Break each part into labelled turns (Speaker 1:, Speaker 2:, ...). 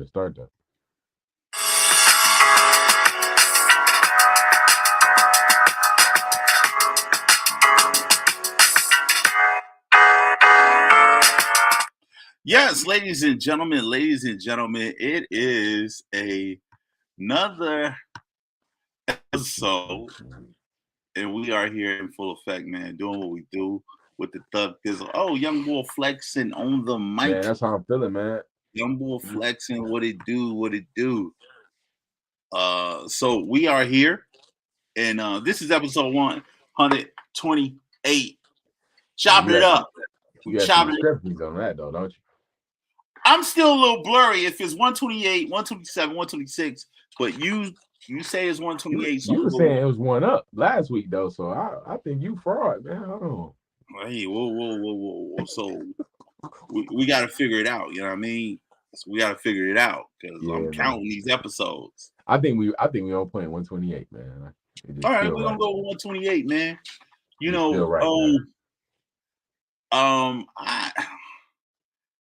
Speaker 1: Start that.
Speaker 2: Yes, ladies and gentlemen, it is another episode, and we are here in full effect, man, doing what we do with the Thug Thizzle. Oh, young boy flexing on the mic.
Speaker 1: Man, that's how I'm feeling, man.
Speaker 2: Young boy flexing, what it do. So we are here, and this is episode 128. Chopping it up.
Speaker 1: You got some discrepancies on that, though, don't you?
Speaker 2: I'm still a little blurry if it's 128, 127, 126, but you say it's 128.
Speaker 1: You were saying it was one up last week, though, so I think you fraud, man. Hold on.
Speaker 2: Hey, whoa. So we got to figure it out, you know what I mean? So we got to figure it out because I'm counting these episodes.
Speaker 1: I think we on point 128, man.
Speaker 2: All right, we're gonna go with 128, man. You know, I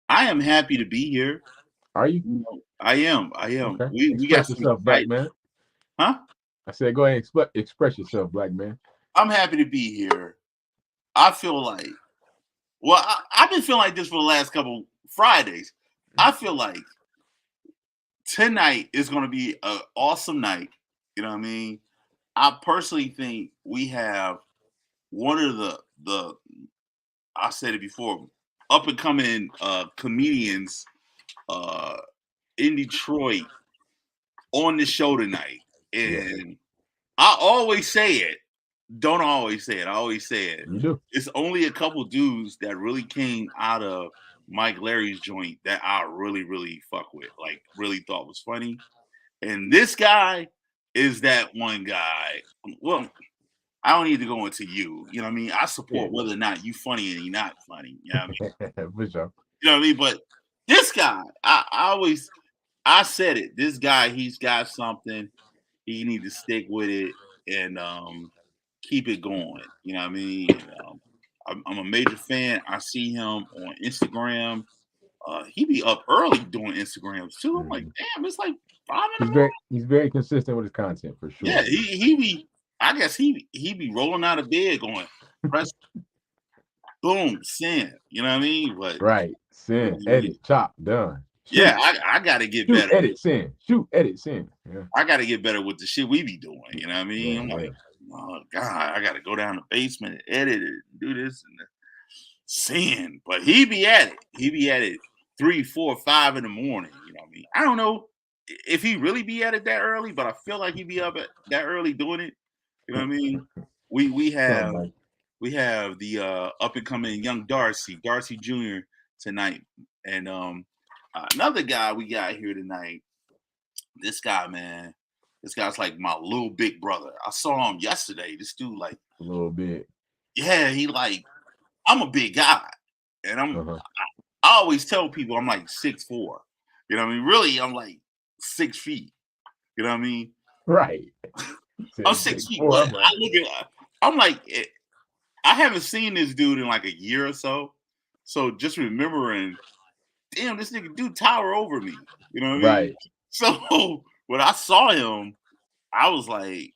Speaker 2: am happy to be here.
Speaker 1: Are you?
Speaker 2: I am.
Speaker 1: Okay.
Speaker 2: We got
Speaker 1: yourself, black man.
Speaker 2: Huh?
Speaker 1: I said, go ahead and express yourself, black man.
Speaker 2: I'm happy to be here. I feel like, I've been feeling like this for the last couple Fridays. I feel like tonight is going to be an awesome night. You know what I mean? I personally think we have one of the I said it before, up and coming comedians in Detroit on the show tonight. And I always say it. Don't always say it. I always say it.
Speaker 1: You do.
Speaker 2: It's only a couple dudes that really came out of Mike Larry's joint that I really, really fuck with. Like, really thought was funny. And this guy is that one guy. Well, I don't need to go into you. You know what I mean? I support whether or not you funny and you're not funny. You know what I mean?
Speaker 1: For sure.
Speaker 2: You know what I mean? But this guy, I said it. This guy, he's got something. He need to stick with it and keep it going. You know what I mean? I'm a major fan. I see him on Instagram. He be up early doing Instagrams too. I'm like, damn, it's like 5 in the morning.
Speaker 1: He's very consistent with his content for sure.
Speaker 2: Yeah, he be. I guess he be rolling out of bed going, press, boom, send. You know what I mean? But
Speaker 1: right, send, edit, chop, done.
Speaker 2: Shoot. Yeah, I got to get better.
Speaker 1: Edit, send. Shoot, edit, send. Yeah.
Speaker 2: I got to get better with the shit we be doing. You know what I mean? I'm like, oh God, I got to go down the basement and edit it, and do this and send. But he be at it. He be at it 3, 4, 5 in the morning. You know what I mean? I don't know if he really be at it that early, but I feel like he be up at that early doing it. You know what I mean? We have the up and coming young Darcy Jr. tonight, and another guy we got here tonight. This guy, man, this guy's like my little big brother. I saw him yesterday. This dude, like
Speaker 1: a little bit.
Speaker 2: Yeah, he like I'm a big guy, and I always tell people I'm like 6'4". You know what I mean? Really, I'm like 6 feet. You know what I mean?
Speaker 1: Right.
Speaker 2: I'm 6 feet. But I'm like, I haven't seen this dude in like a year or so. So just remembering, damn, this nigga dude tower over me. You know what I mean?
Speaker 1: Right.
Speaker 2: So when I saw him, I was like,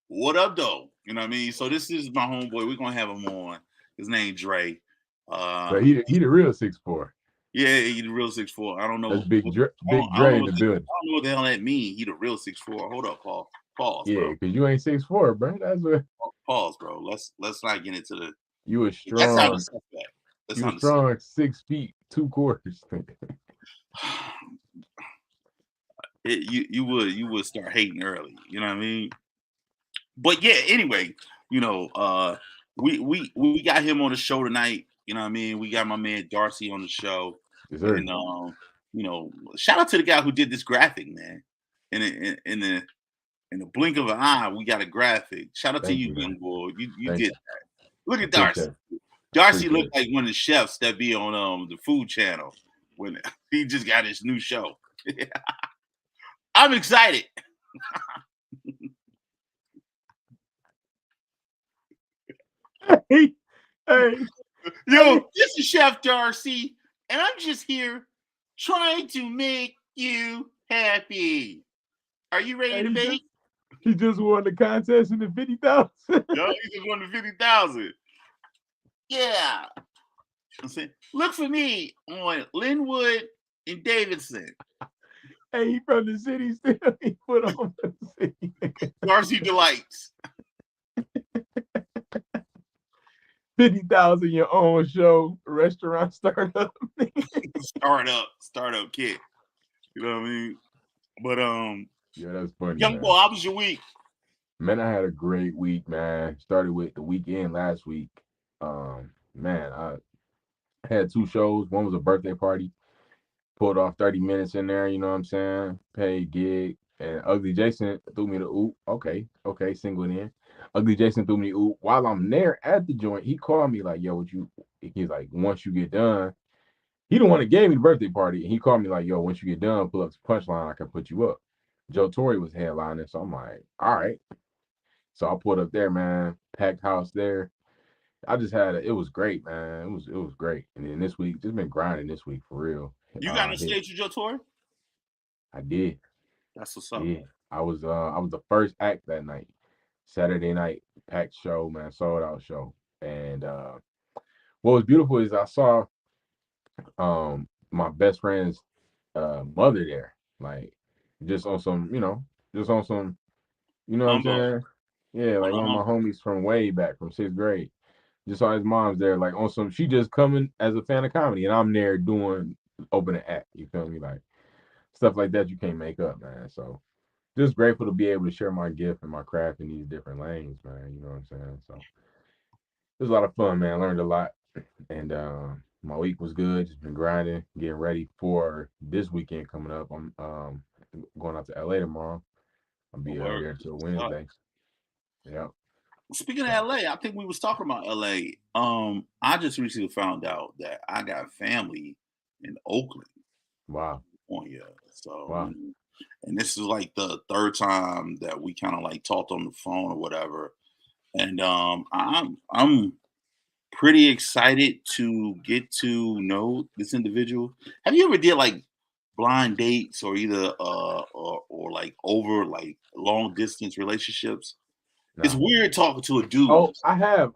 Speaker 2: what up, though? You know what I mean? So this is my homeboy. We're gonna have him on. His name Dre.
Speaker 1: So he the real 6'4".
Speaker 2: Yeah, he the real 6'4". I don't know.
Speaker 1: That's Big Dre in the building.
Speaker 2: I don't know what the hell that mean. He the real 6'4". Hold up, Paul. Pause,
Speaker 1: yeah,
Speaker 2: bro.
Speaker 1: because you ain't 6'4", bro. That's what.
Speaker 2: Pause, bro. Let's not get into the.
Speaker 1: You a strong.
Speaker 2: That's
Speaker 1: you a strong 6 feet 2 quarters.
Speaker 2: You would start hating early. You know what I mean? But yeah. Anyway, you know, we got him on the show tonight. You know what I mean? We got my man Darcy on the show.
Speaker 1: Yes, sir.
Speaker 2: And you know, shout out to the guy who did this graphic, man. In the blink of an eye, we got a graphic. Shout out to you, young boy. You did that. Look at Darcy. Darcy looked like one of the chefs that be on the Food Channel when he just got his new show. I'm excited.
Speaker 1: Hey,
Speaker 2: Yo, this is Chef Darcy, and I'm just here trying to make you happy. Are you ready to bake?
Speaker 1: He just won the contest in the 50,000.
Speaker 2: Yo, he just won the 50,000. Yeah. I'm saying, look for me on Linwood and Davidson.
Speaker 1: Hey, he from the city still. He put on the city.
Speaker 2: Darcy Delights.
Speaker 1: 50,000 your own show, restaurant startup.
Speaker 2: startup kid. You know what I mean? But
Speaker 1: yeah, that's funny.
Speaker 2: Young
Speaker 1: man.
Speaker 2: boy, how was your week?
Speaker 1: Man, I had a great week, man. Started with the weekend last week. Man, I had 2 shows. One was a birthday party. Pulled off 30 minutes in there, you know what I'm saying? Paid gig. And Ugly Jason threw me the oop. Okay, single in. Ugly Jason threw me the oop. While I'm there at the joint, he called me like, yo, what you, he's like, once you get done, he the one that gave me the birthday party. And he called me like, yo, once you get done, pull up the punchline, I can put you up. Joe Torre was headlining, so I'm like, all right. So I pulled up there, man. Packed house there. I just had it was great, man. It was great. And then this week, just been grinding this week for real.
Speaker 2: You got on stage with Joe Torre?
Speaker 1: I did.
Speaker 2: That's what's up.
Speaker 1: Yeah. I was the first act that night. Saturday night, packed show, man, sold out show. And what was beautiful is I saw my best friend's mother there. Like just on some, just on some, you know what I'm saying? Yeah, like one of my homies from way back from 6th grade. Just saw his mom's there, like on some. She just coming as a fan of comedy, and I'm there doing opening act. You feel me? Like stuff like that you can't make up, man. So just grateful to be able to share my gift and my craft in these different lanes, man. You know what I'm saying? So it was a lot of fun, man. Learned a lot, and my week was good. Just been grinding, getting ready for this weekend coming up. I'm going out to LA tomorrow. I'll be there until Wednesday. Yep.
Speaker 2: Speaking of LA, I think we was talking about LA. I just recently found out that I got family in Oakland.
Speaker 1: Wow.
Speaker 2: California. So
Speaker 1: wow.
Speaker 2: And this is like the 3rd time that we kind of like talked on the phone or whatever. And I'm pretty excited to get to know this individual. Have you ever did like blind dates or either or like over like long distance relationships?
Speaker 1: Nah.
Speaker 2: It's weird talking to a dude.
Speaker 1: Oh, I have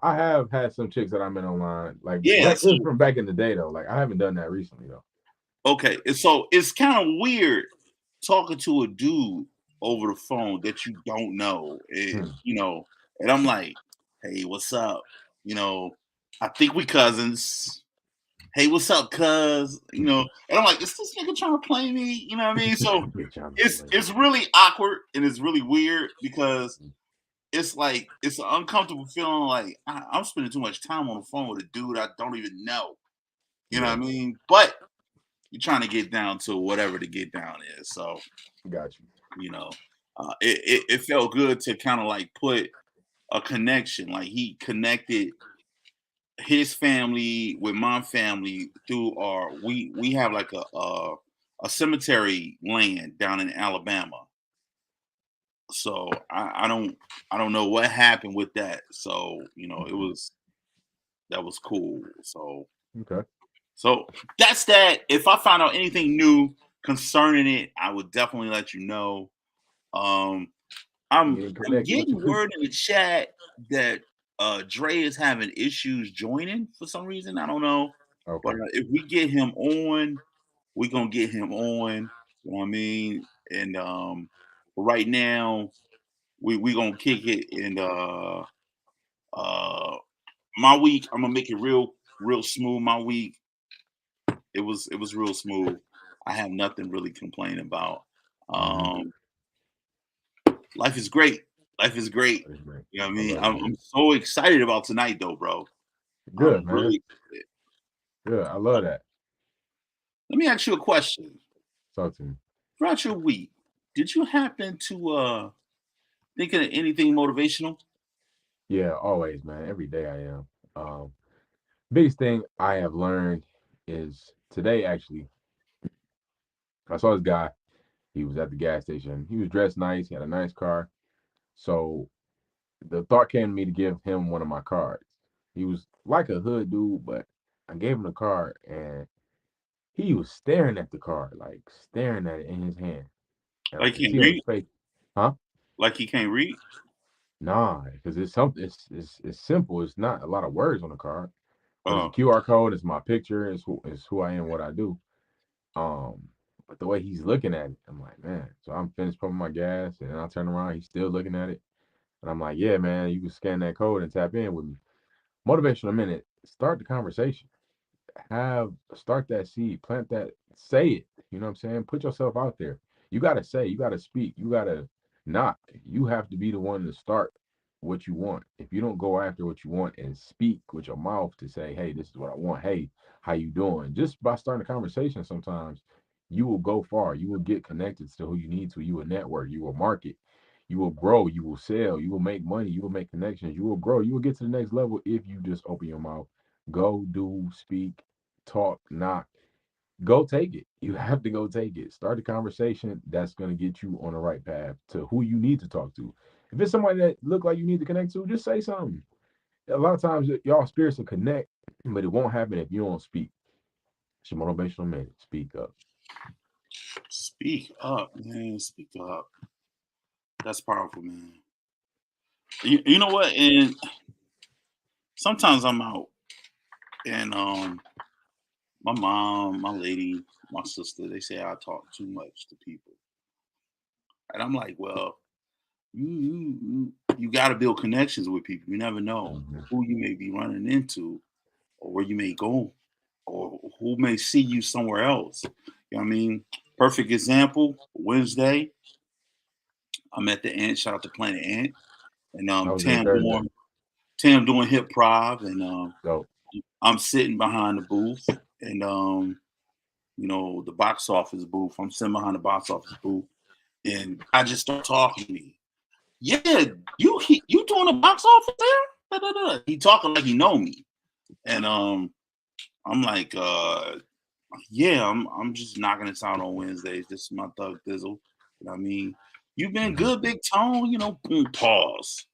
Speaker 1: had some chicks that I met online. Like this is from back in the day though. Like I haven't done that recently though.
Speaker 2: Okay. And so it's kind of weird talking to a dude over the phone that you don't know. And and I'm like, hey, what's up? I think we cousins. Hey, what's up, cuz? And I'm like, is this nigga trying to play me? You know what I mean? So it's really awkward and it's really weird because it's like it's an uncomfortable feeling like I'm spending too much time on the phone with a dude I don't even know. You know what I mean? But you're trying to get down to whatever the get down is. So
Speaker 1: got you.
Speaker 2: It felt good to kind of like put a connection. Like he connected his family with my family through we have like a cemetery land down in Alabama. So I don't know what happened with that. So that was cool. So
Speaker 1: okay.
Speaker 2: So that's that. If I find out anything new concerning it, I would definitely let you know. I'm getting word in the chat that Dre is having issues joining for some reason. I don't know. Okay. But if we get him on, we're gonna get him on. You know what I mean? And right now, we gonna kick it. And my week, I'm gonna make it real smooth. My week, it was real smooth. I have nothing really complaining about. Life is great. Life is great. You know what I mean? I'm so excited about tonight, though, bro.
Speaker 1: Good, man. Really good. I love that.
Speaker 2: Let me ask you a question.
Speaker 1: Talk to me.
Speaker 2: Throughout your week, did you happen to think of anything motivational?
Speaker 1: Yeah, always, man. Every day I am. Biggest thing I have learned is today, actually, I saw this guy. He was at the gas station. He was dressed nice. He had a nice car. So the thought came to me to give him one of my cards. He was like a hood dude, but I gave him the card and he was staring at the card, like staring at it in his hand. And I
Speaker 2: Like
Speaker 1: could
Speaker 2: he
Speaker 1: see
Speaker 2: can't
Speaker 1: on his
Speaker 2: read?
Speaker 1: face, huh?
Speaker 2: Like he can't read?
Speaker 1: Nah, because it's something. It's simple. It's not a lot of words on the card, but it's a
Speaker 2: Uh,
Speaker 1: QR code. It's my picture. It's who I am, what I do. Um, but the way he's looking at it, I'm like, man. So I'm finished pumping my gas, and then I turn around. He's still looking at it, and I'm like, yeah, man. You can scan that code and tap in with me. Motivational minute. Start the conversation. Start that seed, plant that, say it. You know what I'm saying? Put yourself out there. You gotta say, you gotta speak, you gotta knock. You have to be the one to start what you want. If you don't go after what you want and speak with your mouth to say, hey, this is what I want. Hey, how you doing? Just by starting a conversation, sometimes you will go far. You will get connected to who you need to. You will network, you will market, you will grow, you will sell, you will make money, you will make connections, you will grow, you will get to the next level if you just open your mouth. Go, do, speak, talk, knock. Go take it. You have to go take it. Start a conversation that's going to get you on the right path to who you need to talk to. If it's somebody that look like you need to connect to, just say something. A lot of times y'all spirits will connect, but it won't happen if you don't speak. It's your motivational minute. Speak up.
Speaker 2: Speak up, man. Speak up. That's powerful, man. You know what? And sometimes I'm out, and my mom, my lady, my sister, they say I talk too much to people, and I'm like, well, you got to build connections with people. You never know
Speaker 1: Mhm.
Speaker 2: who you may be running into, or where you may go, or who may see you somewhere else. You know what I mean? Perfect example. Wednesday, I'm at the Ant. Shout out to Planet Ant, and
Speaker 1: I was there Thursday.
Speaker 2: Tam doing hip prov, and
Speaker 1: So,
Speaker 2: I'm sitting behind the booth, and the box office booth. I'm sitting behind the box office booth, and I just start talking to me. Yeah, you doing the box office there? Da, da, da. He talking like he know me, and I'm like, yeah, I'm just knocking this out on Wednesdays. This is my thug thizzle. You know what I mean? You've been
Speaker 1: mhm.
Speaker 2: good, Big Tone. Boom, pause.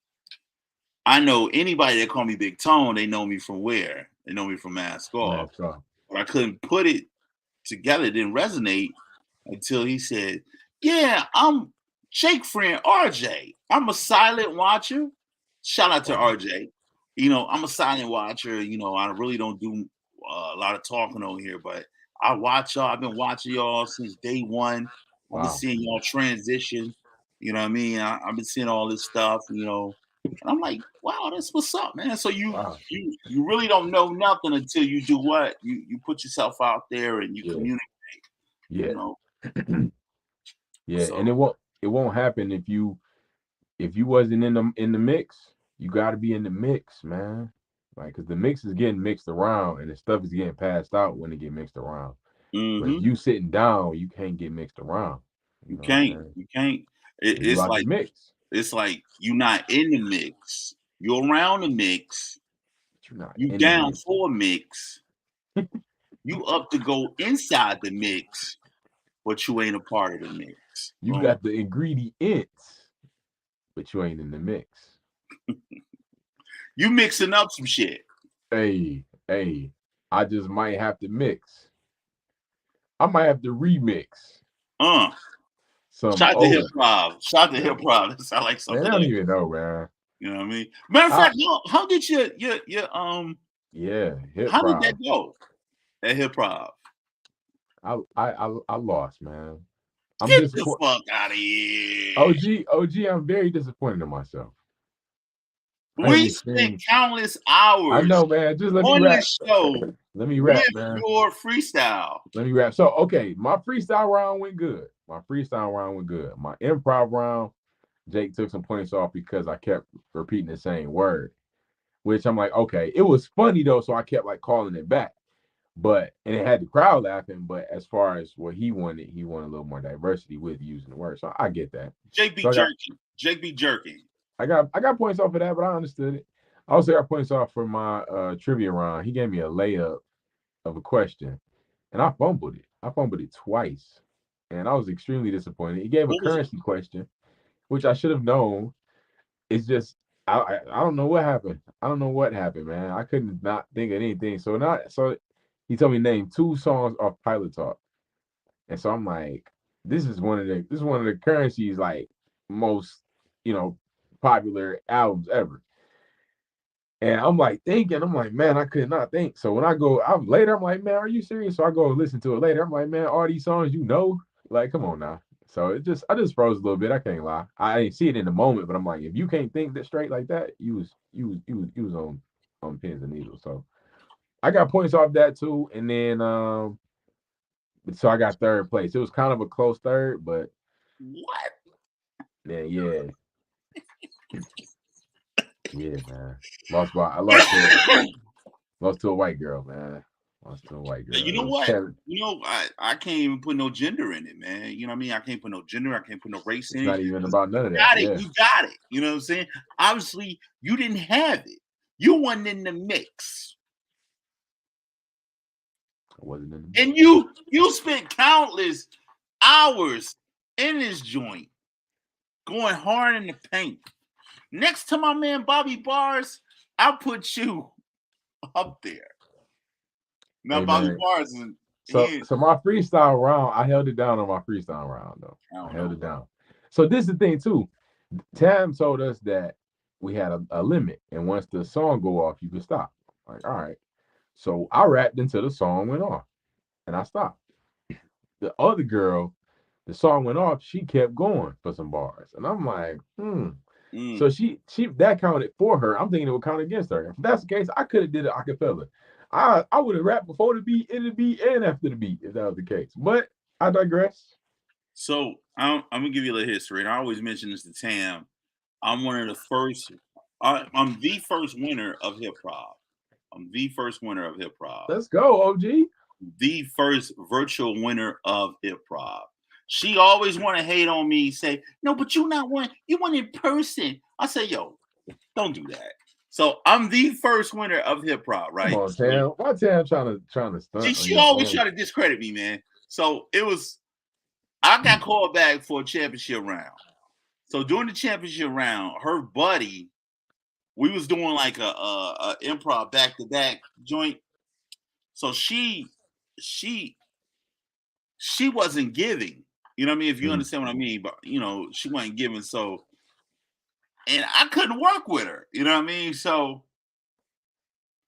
Speaker 2: I know anybody that call me Big Tone, they know me from where? They know me from Mask Off.
Speaker 1: Mask off.
Speaker 2: But I couldn't put it together. It didn't resonate until he said, yeah, I'm Jake friend RJ. I'm a silent watcher. Shout out to
Speaker 1: Wow.
Speaker 2: RJ. I'm a silent watcher. I really don't do a lot of talking on here, but I watch y'all. I've been watching y'all since day one. I've been
Speaker 1: Wow.
Speaker 2: seeing y'all transition. You know what I mean? I've been seeing all this stuff, and I'm like, wow, that's what's up, man. So you
Speaker 1: Wow.
Speaker 2: you you really don't know nothing until you do what? You put yourself out there and you
Speaker 1: Yeah.
Speaker 2: communicate, you
Speaker 1: Yeah.
Speaker 2: know.
Speaker 1: Yeah. And
Speaker 2: So
Speaker 1: it won't happen if you wasn't in the mix. You got to be in the mix, man. Like, cause the mix is getting mixed around, and the stuff is getting passed out when it get mixed around. But if
Speaker 2: hmm
Speaker 1: you sitting down, you can't get mixed around. You
Speaker 2: you
Speaker 1: know what I'm
Speaker 2: can't.
Speaker 1: saying?
Speaker 2: You can't.
Speaker 1: So you
Speaker 2: It's
Speaker 1: out the
Speaker 2: like
Speaker 1: mix,
Speaker 2: you're not in the mix. You're around the mix.
Speaker 1: but you're not
Speaker 2: You
Speaker 1: in the
Speaker 2: down
Speaker 1: mix.
Speaker 2: for a mix. You up to go inside the mix, but you ain't a part of the mix.
Speaker 1: You
Speaker 2: Boom.
Speaker 1: got the ingredients, but you ain't in the mix.
Speaker 2: You mixing up some shit.
Speaker 1: Hey, I just might have to mix. I might have to remix
Speaker 2: Uh.
Speaker 1: some
Speaker 2: Shout to hip
Speaker 1: old
Speaker 2: hop. Shout to hip
Speaker 1: stuff.
Speaker 2: hop. That sound like
Speaker 1: Man, I
Speaker 2: something
Speaker 1: don't
Speaker 2: else.
Speaker 1: even know, man.
Speaker 2: You know what I mean? Matter of
Speaker 1: I
Speaker 2: fact, how did
Speaker 1: Yeah, hip
Speaker 2: how did that
Speaker 1: hop.
Speaker 2: go at hip hop?
Speaker 1: I lost, man. I'm
Speaker 2: Get the
Speaker 1: disappointed.
Speaker 2: fuck out of here.
Speaker 1: OG, I'm very disappointed in myself. I am
Speaker 2: We spent
Speaker 1: extremely.
Speaker 2: countless
Speaker 1: I
Speaker 2: hours
Speaker 1: know, man. Just let me
Speaker 2: on
Speaker 1: rap.
Speaker 2: this show
Speaker 1: Let me
Speaker 2: with
Speaker 1: rap, man.
Speaker 2: your freestyle.
Speaker 1: Let me rap. So, okay, my freestyle round went good. My freestyle round went good. My improv round, Jake took some points off because I kept repeating the same word, which I'm like, okay, it was funny though, so I kept like calling it back. And it had the crowd laughing. But as far as what he wanted a little more diversity with using the word. So I get that.
Speaker 2: Jake be
Speaker 1: So
Speaker 2: jerking. Jake be jerking.
Speaker 1: I got points off of that, but I understood it. I also got points off for my trivia round. He gave me a layup of a question, and I fumbled it. I fumbled it twice, and I was extremely disappointed. He gave a
Speaker 2: What was it?
Speaker 1: currency question, which I should have known. It's just I don't know what happened. I don't know what happened, man. I couldn't not think of anything. So he told me name 2 songs off Pilot Talk. And so I'm like, this is one of the Currency's like most, popular albums ever. And I'm like thinking, I'm like, man, I could not think. So when I go out later, I'm like, man, are you serious? So I go listen to it later. I'm like, man, all these songs, like, come on now. So I just froze a little bit. I can't lie. I didn't see it in the moment, but I'm like, if you can't think that straight like that, you was on pins and needles. So I got points off that too. And then so I got third place. It was kind of a close third, but
Speaker 2: What?
Speaker 1: yeah. Yeah, man. Lost to a white girl, man. Lost to a white girl.
Speaker 2: You know what? I can't even put no gender in it, man. You know what I mean? I can't put no gender. I can't put no race in it.
Speaker 1: It's not even about none of that.
Speaker 2: Got it. You got it. You know what I'm saying? Obviously, you didn't have it. You wasn't in the mix.
Speaker 1: I wasn't in the mix.
Speaker 2: And you spent countless hours in this joint, going hard in the paint. Next to my man Bobby Bars, I'll put you up there. Now,
Speaker 1: Hey,
Speaker 2: Bobby
Speaker 1: man.
Speaker 2: Bars is
Speaker 1: So my freestyle round, I held it down on my freestyle round though. I held it down. So this is the thing too. Tam told us that we had a limit, and once the song go off, you can stop. Like, all right. So I rapped until the song went off, and I stopped. The other girl, the song went off, she kept going for some bars, and I'm like, So she that counted for her. I'm thinking it would count against her. If that's the case, I could have did it acapella. I would have rapped before the beat, in the beat, and after the beat if that was the case. But I digress.
Speaker 2: So I'm gonna give you a little history, and I always mention this to Tam. I'm one of the first. I'm the first winner of hip hop. I'm the first winner of hip hop.
Speaker 1: Let's go, OG.
Speaker 2: The first virtual winner of hip hop. She always want to hate on me, say, no, but you not one. You won in person. I say, yo, don't do that. So I'm the first winner of hip hop, right?
Speaker 1: Come on, Tam. Why Tam trying to stunt?
Speaker 2: She always try to discredit me, man. So I got called back for a championship round. So during the championship round, her buddy, we was doing like a improv back to back joint. So she wasn't giving. You know what I mean? If you understand what I mean, but she wasn't giving. So, and I couldn't work with her. You know what I mean? So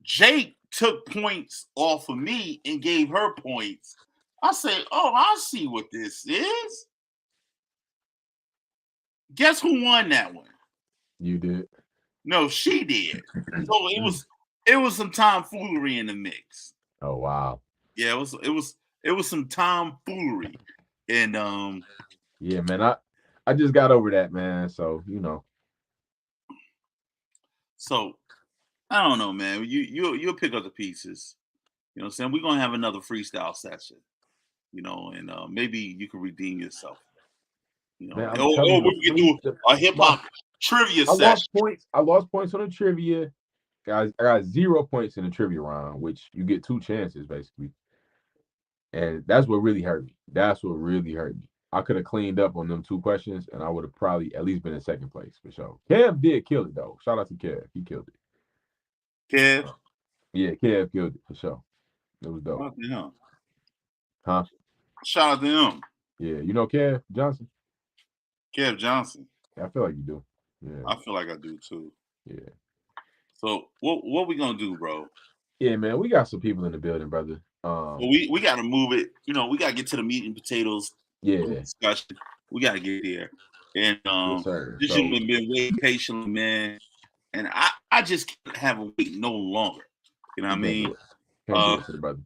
Speaker 2: Jake took points off of me and gave her points. I say, oh, I see what this is. Guess who won that one?
Speaker 1: You did.
Speaker 2: No, she did. So it was some tomfoolery in the mix.
Speaker 1: Oh wow.
Speaker 2: Yeah, it was some tomfoolery. And
Speaker 1: yeah, man, I just got over that, man. So
Speaker 2: So I don't know, man. You'll pick up the pieces. You know what I'm saying? We're gonna have another freestyle session. And maybe you can redeem yourself.
Speaker 1: Man,
Speaker 2: we can do a hip hop trivia session.
Speaker 1: I lost points on the trivia. Guys, I got 0 points in the trivia round, which you get 2 chances basically. And that's what really hurt me. I could have cleaned up on them 2 questions, and I would have probably at least been in second place for sure. Kev did kill it though. Shout out to Kev. He killed it.
Speaker 2: Kev?
Speaker 1: Yeah, Kev killed it for sure. It was dope.
Speaker 2: Shout out to him.
Speaker 1: Huh?
Speaker 2: Shout out to him.
Speaker 1: Yeah, you know Kev Johnson?
Speaker 2: Kev Johnson.
Speaker 1: Yeah, I feel like you do. Yeah.
Speaker 2: I feel like I do too.
Speaker 1: Yeah.
Speaker 2: So what we gonna do, bro?
Speaker 1: Yeah, man, we got some people in the building, brother.
Speaker 2: We gotta move it. We gotta get to the meat and potatoes.
Speaker 1: Yeah.
Speaker 2: Discussion. We gotta get there. And
Speaker 1: yes, sir.
Speaker 2: this gentleman been waiting patiently, man. And I just can't have a wait no longer. You know what I mean?
Speaker 1: Brother.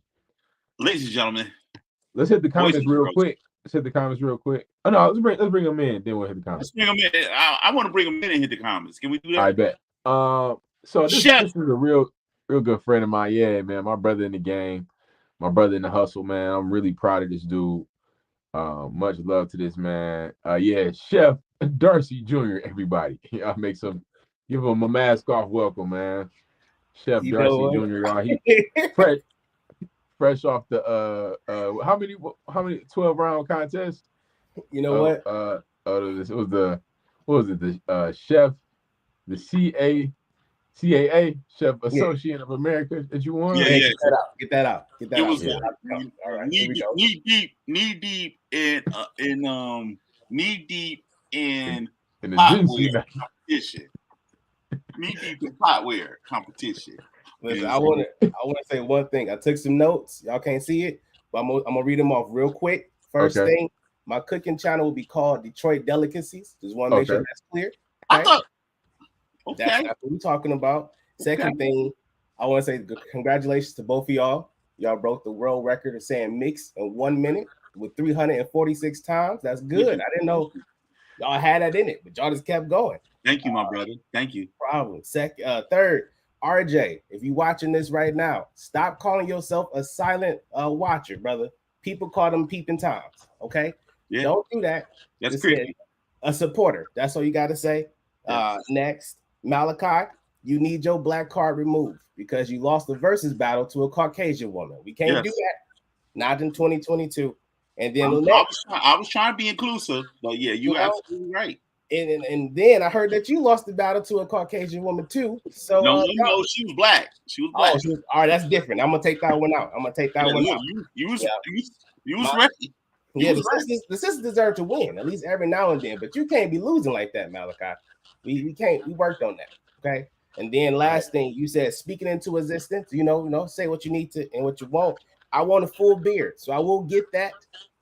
Speaker 2: Ladies and gentlemen,
Speaker 1: let's hit the comments real quick. Oh no, let's bring them in. Then we'll hit the comments.
Speaker 2: Let's bring them in. I want to bring them in and hit the comments. Can we do that?
Speaker 1: I bet. So this is a real good friend of mine. Yeah, man, my brother in the game, my brother in the hustle, man. I'm really proud of this dude. Much love to this man. Yeah, Chef Darcy Jr. Everybody, I'll give him a mask off welcome, man. Chef Darcy Jr. He fresh off the how many 12-round contest?
Speaker 3: You know what?
Speaker 1: It was the chef the CAA Chef Associate of America that you won.
Speaker 2: Yeah,
Speaker 3: Hey,
Speaker 2: yeah.
Speaker 3: get that out.
Speaker 2: It was
Speaker 1: Yeah.
Speaker 3: All right, here we go.
Speaker 2: knee deep knee deep in
Speaker 1: In the
Speaker 2: potware
Speaker 1: Gen
Speaker 2: competition. Knee deep in potware competition.
Speaker 3: Listen,
Speaker 2: And
Speaker 3: I want to say one thing. I took some notes. Y'all can't see it, but I'm gonna read them off real quick. First
Speaker 1: Okay.
Speaker 3: thing, my cooking channel will be called Detroit Delicacies. Just want to make sure
Speaker 1: Okay.
Speaker 3: that's clear.
Speaker 2: I
Speaker 3: Okay?
Speaker 2: thought, okay,
Speaker 3: That's what we're talking about. Second thing, I want to say congratulations to both of y'all. Y'all broke the world record of saying mix in 1 minute with 346 times. That's good. I didn't know y'all had that in it, but y'all just kept going.
Speaker 2: Thank you, my brother. Thank you.
Speaker 3: Problem. Third, RJ, if you watching this right now, stop calling yourself a silent watcher, brother. People call them peeping toms. Okay,
Speaker 2: Yeah,
Speaker 3: don't do that.
Speaker 2: that's
Speaker 3: Just
Speaker 2: creepy.
Speaker 3: a supporter. That's all you got to say. Next, Malachi, you need your black card removed because you lost the versus battle to a Caucasian woman. We can't do that. Not in 2022. And then
Speaker 2: I was trying to be inclusive, but yeah, you absolutely right.
Speaker 3: And then I heard that you lost the battle to a Caucasian woman too. So
Speaker 2: no, she was black. She was black.
Speaker 3: All right, that's different. I'm gonna take that one out. Out.
Speaker 2: You was ready.
Speaker 3: Yeah, the sisters deserve to win at least every now and then, but you can't be losing like that, Malachi. We can't. We worked on that. Okay. And then last thing you said, speaking into existence. Say what you need to and what you won't. I want a full beard, so I will get that.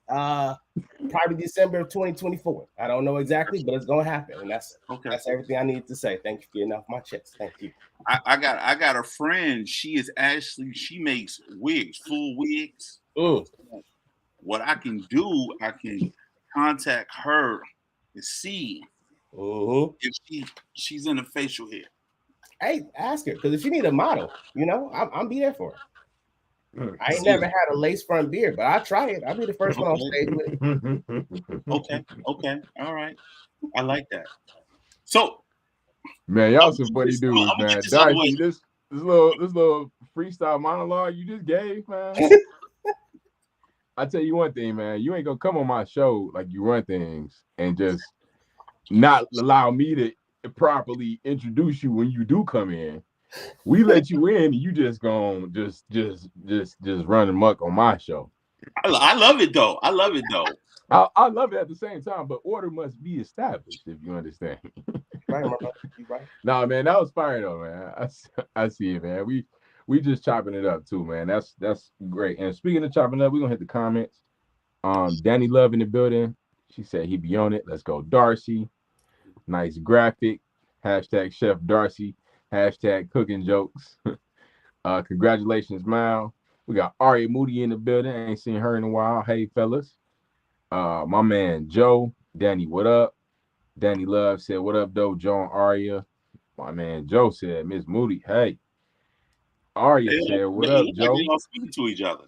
Speaker 3: Probably December of 2024. I don't know exactly, but it's gonna happen, and that's everything I need to say. Thank you for getting off my chest. Thank you.
Speaker 2: I got a friend. She makes wigs, full wigs. What I can do, I can contact her and see if she's in the facial hair.
Speaker 3: Hey, ask her, because if you need a model, I'm be there for her. I ain't never had a lace front beard, but I'll try it. I'll be the first one on stage with
Speaker 2: it. Okay. All right. I like that. So,
Speaker 1: man, y'all some funny dudes, man. Darcy, this little freestyle monologue you just gave, man. I tell you one thing, man. You ain't gonna come on my show like you run things and just not allow me to properly introduce you when you do come in. We let you in, and you just gonna just run amok on my show.
Speaker 2: I love it though. I love it.
Speaker 1: At the same time, but order must be established, if you understand.
Speaker 3: Right, my brother. You right.
Speaker 1: Nah, man, that was fire though, man. I see it, man. We just chopping it up too, man. That's great. And speaking of chopping up, we're gonna hit the comments. Danny Love in the building. She said he be on it. Let's go, Darcy. Nice graphic. Hashtag Chef Darcy. Hashtag cooking jokes. Congratulations, Mal. We got Aria Moody in the building. Ain't seen her in a while. Hey, fellas. My man Joe. Danny, what up? Danny Love said, what up, though, Joe and Aria? My man Joe said, Miss Moody, hey. Aria said, what up, Joe?
Speaker 2: They all speaking to each other.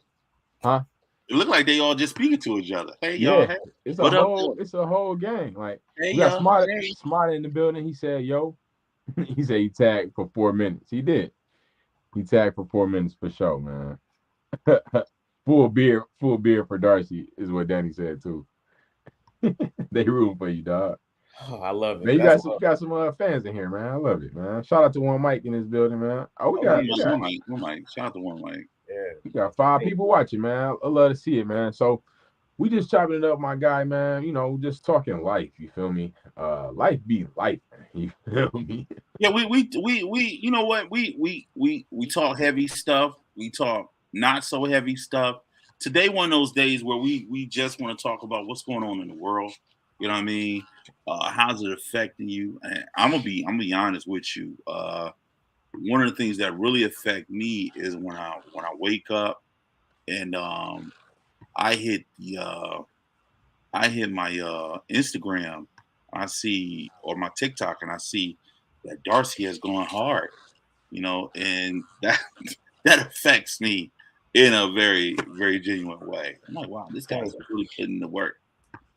Speaker 1: Huh?
Speaker 2: It looked like they all just speaking to each other. Hey,
Speaker 1: yeah,
Speaker 2: y'all. Hey.
Speaker 1: It's a whole gang. Like, hey, we got Smart in the building. He said, yo. He said he tagged for 4 minutes. He did. He tagged for 4 minutes for sure, man. full beer for Darcy is what Danny said too. They rooting for you, dog.
Speaker 3: Oh, I love it.
Speaker 1: Man, you got some fans in here, man. I love it, man. Shout out to One Mike in this building, man.
Speaker 2: We got One Mike. Shout out to One Mike.
Speaker 3: Yeah,
Speaker 1: we got 5 people watching, man. I love to see it, man. So we just chopping it up, my guy, man. Just talking life. You feel me? Life be life. You feel me?
Speaker 2: Yeah, we you know what? We talk heavy stuff. We talk not so heavy stuff. Today, one of those days where we just want to talk about what's going on in the world. You know what I mean? How's it affecting you? And I'm gonna be honest with you. One of the things that really affect me is when I wake up and I hit my Instagram, I see, or my TikTok, and I see that Darcy has gone hard, and that affects me in a very, very genuine way. I'm like, wow, this guy's really putting the work.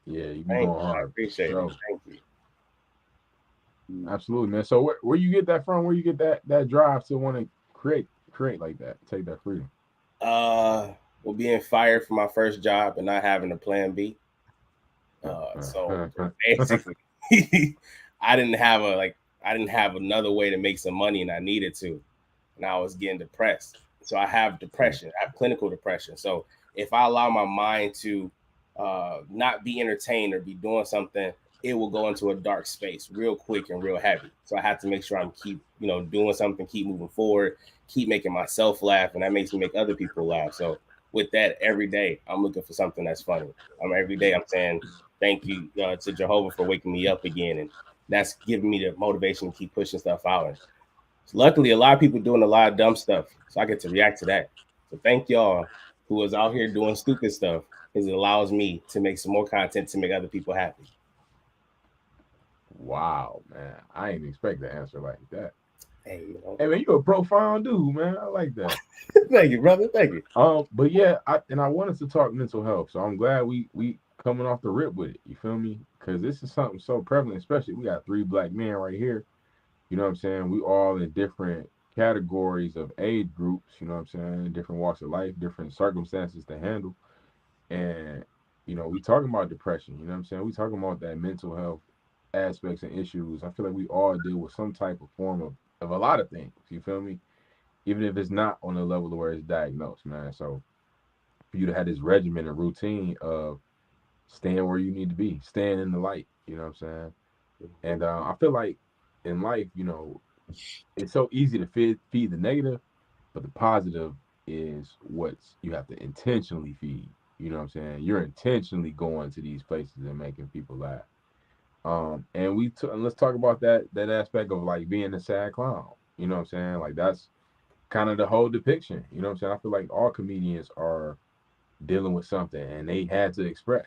Speaker 1: Yeah, you be going hard.
Speaker 3: I appreciate it. Thank you.
Speaker 1: Absolutely, man. So where you get that from? Where you get that drive to want to create like that? Take that freedom.
Speaker 3: Well, being fired from my first job and not having a plan B. So basically, I didn't have I didn't have another way to make some money, and I needed to, and I was getting depressed. So I have depression. I have clinical depression. So if I allow my mind to not be entertained or be doing something, it will go into a dark space real quick and real heavy. So I have to make sure I'm keep doing something, keep moving forward, keep making myself laugh, and that makes me make other people laugh. So with that, every day I'm looking for something that's funny. Every day I'm saying thank you to Jehovah for waking me up again, and that's giving me the motivation to keep pushing stuff out. And luckily, a lot of people doing a lot of dumb stuff, so I get to react to that. So thank y'all who is out here doing stupid stuff, because it allows me to make some more content to make other people happy.
Speaker 1: Wow, man. I ain't expect the answer like that.
Speaker 3: Hey,
Speaker 1: Hey, man, you a profound dude, man. I like that.
Speaker 3: Thank you, brother. Thank you.
Speaker 1: But yeah, I wanted to talk mental health, so I'm glad we coming off the rip with it. You feel me? Because this is something so prevalent, especially we got 3 black men right here. You know what I'm saying? We all in different categories of age groups. You know what I'm saying? Different walks of life, different circumstances to handle, and we talking about depression. You know what I'm saying? We talking about that mental health aspects and issues. I feel like we all deal with some type of form of a lot of things. You feel me? Even if it's not on the level where it's diagnosed, man. So for you to have this regimen and routine of staying where you need to be, staying in the light, you know what I'm saying? And I feel like in life, it's so easy to feed the negative, but the positive is what you have to intentionally feed. You know what I'm saying? You're intentionally going to these places and making people laugh. And let's talk about that aspect of like being a sad clown. You know what I'm saying? Like that's kind of the whole depiction. You know what I'm saying? I feel like all comedians are dealing with something and they had to express.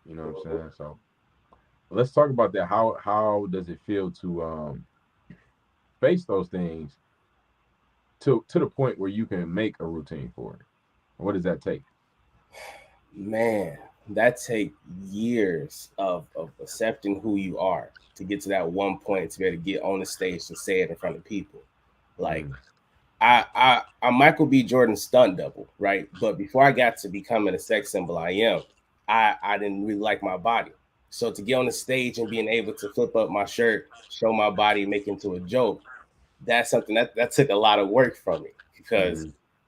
Speaker 1: You know what I'm saying? So let's talk about that. How does it feel to face those things to the point where you can make a routine for it? What does that take?
Speaker 3: Man, that take years of accepting who you are to get to that one point to be able to get on the stage and say it in front of people. Like I'm Michael B. Jordan's stunt double, right? But before I got to becoming a sex symbol I didn't really like my body. So to get on the stage and being able to flip up my shirt, show my body, make it into a joke, that's something that took a lot of work from me, because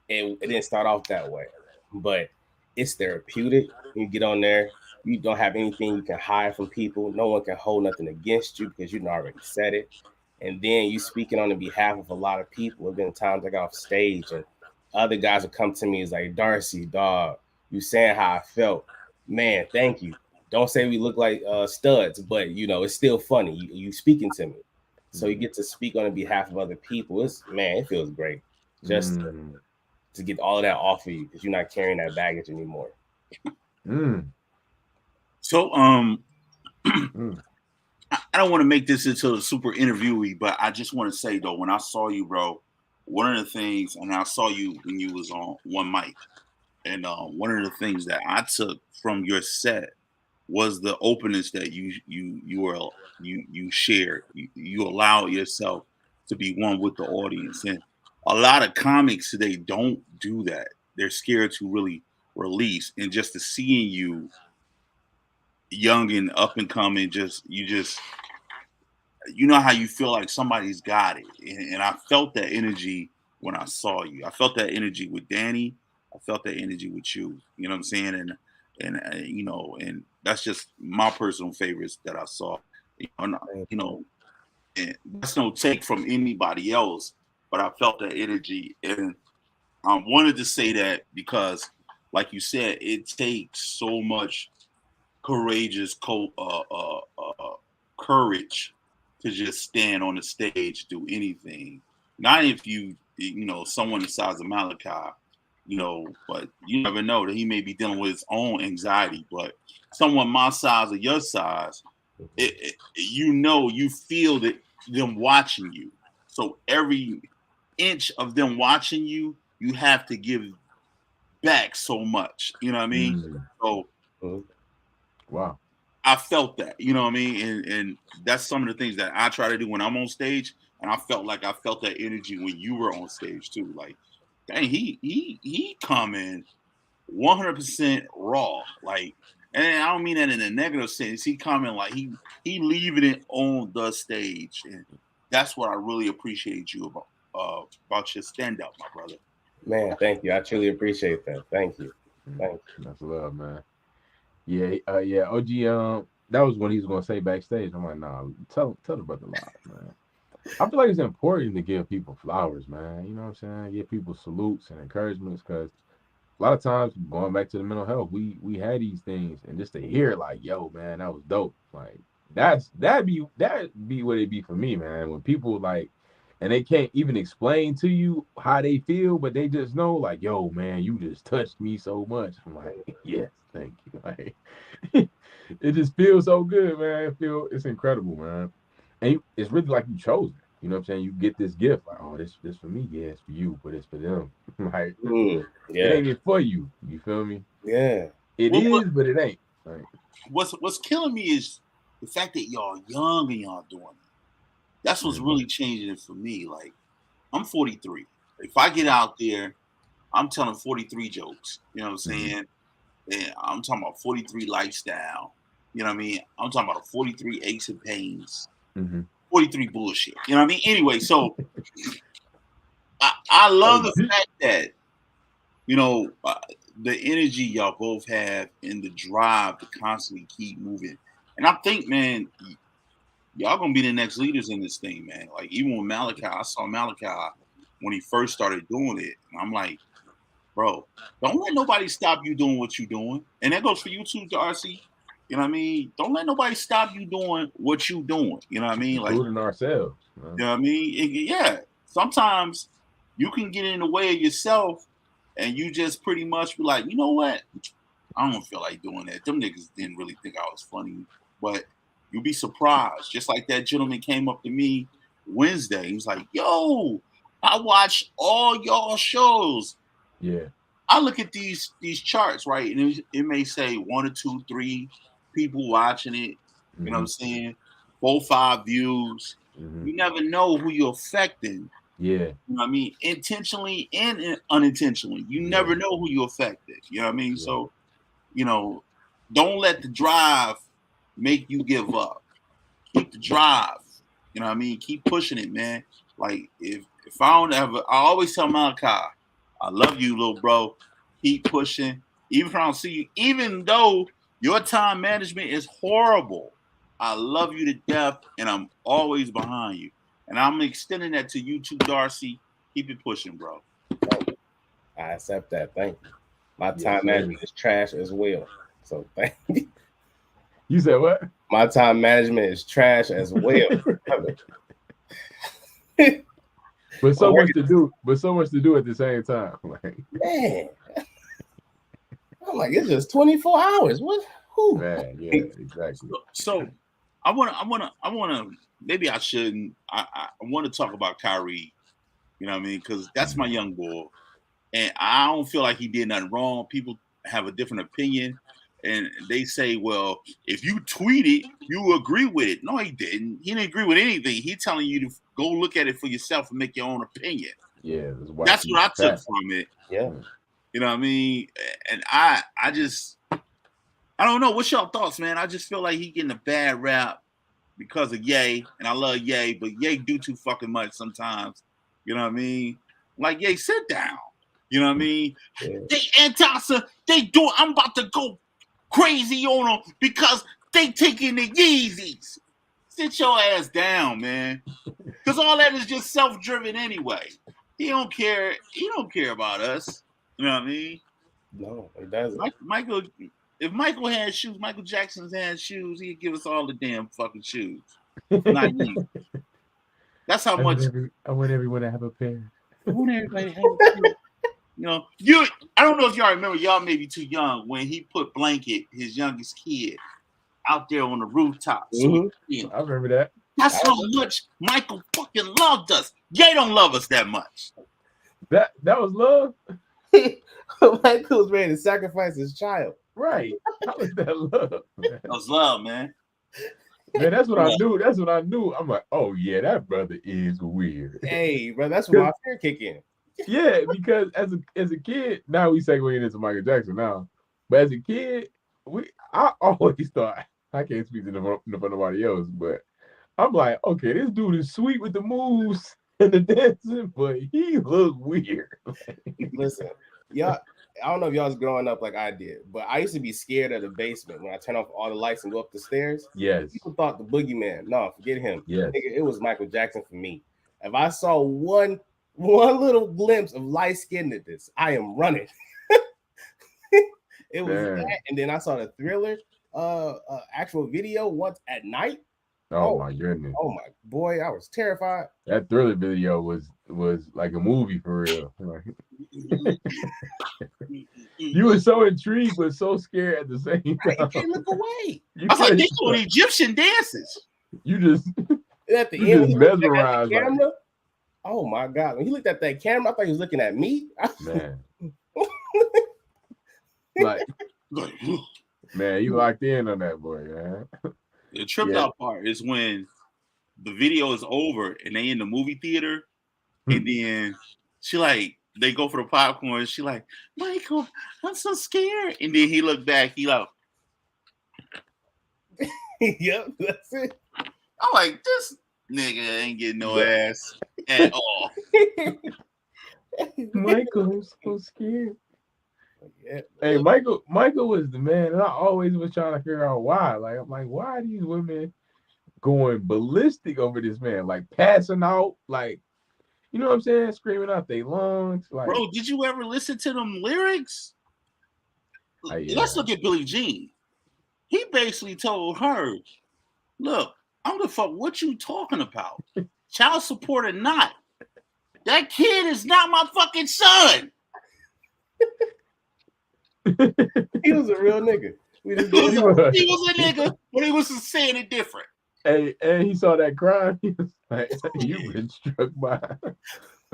Speaker 3: it didn't start off that way. But it's therapeutic. You get on there, you don't have anything you can hide from people. No one can hold nothing against you because you already said it. And then you speaking on the behalf of a lot of people. There's been times I got off stage and other guys would come to me, is like, Darcy, dog, you saying how I felt. Man, thank you. Don't say we look like studs, but it's still funny. You speaking to me. So you get to speak on the behalf of other people. It feels great just to get all of that off of you, because you're not carrying that baggage anymore.
Speaker 2: So I don't want to make this into a super interviewee, but I just want to say though, when I saw you, bro, one of the things, and I saw you when you was on one mic, and one of the things that I took from your set was the openness that you shared. You allow yourself to be one with the audience, and a lot of comics today don't do that. They're scared to really release, and just to seeing you young and up and coming, you know how you feel like somebody's got it, and I felt that energy when I saw you. I felt that energy with Danny. I felt that energy with you. You know what I'm saying? And that's just my personal favorites that I saw. And that's no take from anybody else, but I felt that energy, and I wanted to say that because, like you said, it takes so much courageous courage to just stand on the stage, do anything. Not if someone the size of Malachi, but you never know that he may be dealing with his own anxiety. But someone my size or your size, you feel that them watching you. So every inch of them watching you, you have to give back so much. You know what I mean? So
Speaker 1: wow.
Speaker 2: I felt that, you know what I mean? And that's some of the things that I try to do when I'm on stage. And I felt that energy when you were on stage too. Like, dang, he coming 100% raw. Like, and I don't mean that in a negative sense. He coming like he leaving it on the stage. And that's what I really appreciate you about your stand up, my brother.
Speaker 3: Man, thank you. I truly appreciate that. Thank you. Thank you.
Speaker 1: That's love, man. Yeah, yeah. OG, that was what he was gonna say backstage. I'm like, nah, tell the brother live, man. I feel like it's important to give people flowers, man. You know what I'm saying? Give people salutes and encouragements, because a lot of times, going back to the mental health, we had these things, and just to hear like, yo, man, that was dope. Like that'd be what it be for me, man. When people like, and they can't even explain to you how they feel, but they just know like, yo, man, you just touched me so much. I'm like, yes, thank you. Like, it just feels so good, man. It's incredible, man. And it's really like you chose it. You know what I'm saying? You get this gift, like, oh, this for me, yeah, it's for you, but it's for them. Like,
Speaker 3: yeah.
Speaker 1: it ain't even for you. You feel me?
Speaker 3: Yeah.
Speaker 1: It is, but it ain't. Like,
Speaker 2: what's killing me is the fact that y'all young and y'all doing it. That's what's really changing it for me. Like, I'm 43. If I get out there, I'm telling 43 jokes. You know what I'm saying? And I'm talking about 43 lifestyle. You know what I mean? I'm talking about 43 aches and pains. 43 bullshit. You know what I mean? Anyway, so I love the fact that, you know, the energy y'all both have and the drive to constantly keep moving. And I think, man, y'all gonna be the next leaders in this thing, man. Like, even with Malachi, I saw Malachi when he first started doing it, and I'm like, bro, don't let nobody stop you doing what you're doing. And that goes for you too, Darcy. You know what I mean? Don't let nobody stop you doing what you're doing. You know what I mean? Like,
Speaker 1: including ourselves.
Speaker 2: You know what I mean? Yeah. Sometimes you can get in the way of yourself, and you just pretty much be like, you know what? I don't feel like doing that. Them niggas didn't really think I was funny, but you'll be surprised. Just like that gentleman came up to me Wednesday. He was like, yo, I watch all y'all shows.
Speaker 1: Yeah.
Speaker 2: I look at these charts, right? And it may say 1 or 2, 3 people watching it. You know what I'm saying? 4, 5 views. You never know who you're affecting.
Speaker 1: Yeah.
Speaker 2: You know what I mean? Intentionally and unintentionally. You never know who you're affected. You know what I mean? Yeah. So, you know, don't let the drive make you give up. Keep the drive. You know what I mean? Keep pushing it, man. Like, if I don't ever, I always tell Malachi, I love you, little bro. Keep pushing. Even if I don't see you, even though your time management is horrible, I love you to death, and I'm always behind you. And I'm extending that to you too, Darcy. Keep it pushing, bro.
Speaker 3: I accept that. Thank you. My time management is trash as well. So thank you.
Speaker 1: You said what?
Speaker 3: My time management is trash as well.
Speaker 1: But so much to do. But so much to do at the same time. Like,
Speaker 3: man, I'm like, it's just 24 hours. What? Who?
Speaker 1: Man, yeah, exactly.
Speaker 2: So I wanna. Maybe I shouldn't. I want to talk about Kyrie. You know what I mean? Because that's my young boy, and I don't feel like he did nothing wrong. People have a different opinion, and they say, "Well, if you tweet it, you agree with it." No, he didn't. He didn't agree with anything. He's telling you to go look at it for yourself and make your own opinion.
Speaker 1: Yeah,
Speaker 2: that's what I took from it.
Speaker 3: Yeah,
Speaker 2: you know what I mean. And I don't know. What's your thoughts, man? I just feel like he getting a bad rap because of Ye, and I love Ye, but Ye do too fucking much sometimes. You know what I mean? Like, Ye, sit down. You know what I mean? Yeah. They Antasa, they do. I'm about to go crazy on them because they taking the Yeezys. Sit your ass down, man. Because all that is just self-driven anyway. He don't care. He don't care about us. You know what I mean?
Speaker 3: No, he doesn't.
Speaker 2: Michael. If Michael had shoes, Michael Jackson had shoes, he'd give us all the damn fucking shoes. Not you. That's how much.
Speaker 1: I want everyone to have a pair.
Speaker 2: I want everybody to have a pair. You know, I don't know if y'all remember, y'all may be too young, when he put Blanket, his youngest kid, out there on the rooftop. So
Speaker 1: I remember that.
Speaker 2: That's how much Michael fucking loved us. Ye don't love us that much.
Speaker 1: That was love?
Speaker 3: Michael was ready to sacrifice his child.
Speaker 1: Right. How was that love? Man?
Speaker 2: That was love, man.
Speaker 1: Man, that's what I knew. That's what I knew. I'm like, oh yeah, that brother is weird.
Speaker 3: Hey, bro, that's when my fear kick in.
Speaker 1: Yeah, because as a kid, now we segueing into Michael Jackson now. But as a kid, I always thought, I can't speak to nobody else, but I I'm like, okay, this dude is sweet with the moves and the dancing, but he look weird.
Speaker 3: Listen, y'all. I don't know if y'all was growing up like I did, but I used to be scared of the basement when I turn off all the lights and go up the stairs.
Speaker 1: Yes.
Speaker 3: People thought the boogeyman. No, forget him.
Speaker 1: Yes.
Speaker 3: Nigga, it was Michael Jackson for me. If I saw one little glimpse of light skinnedness, I am running. It was that, and then I saw the Thriller actual video once at night.
Speaker 1: Oh my goodness.
Speaker 3: Oh my boy, I was terrified.
Speaker 1: That Thriller video was like a movie for real. You were so intrigued but so scared at the same time.
Speaker 3: I can't look away.
Speaker 2: I was like, these are Egyptian dances.
Speaker 1: You just
Speaker 3: at the end
Speaker 1: just mesmerized.
Speaker 3: The camera, like, oh my God. When he looked at that camera, I thought he was looking at me.
Speaker 1: Man. Like, man, you locked in on that boy, man.
Speaker 2: The tripped out part is when the video is over and they in the movie theater, and then they go for the popcorn. She like, Michael, I'm so scared. And then he looked back, he like,
Speaker 3: yep, that's it.
Speaker 2: I'm like, this nigga ain't getting no ass at all.
Speaker 1: Michael, I'm so scared.
Speaker 3: Yeah.
Speaker 1: Hey, Michael was the man, and I always was trying to figure out why. Like, I'm like, why are these women going ballistic over this man? Like passing out, like, you know what I'm saying? Screaming out their lungs. Like,
Speaker 2: bro, did you ever listen to them lyrics?
Speaker 1: Yeah.
Speaker 2: Let's look at Billie Jean. He basically told her, look, I don't give a fuck what you talking about. Child support or not. That kid is not my fucking son.
Speaker 3: He was a real nigga.
Speaker 2: He was a nigga, but he was saying it different.
Speaker 1: Hey, and he saw that crime. He was like, you've been struck by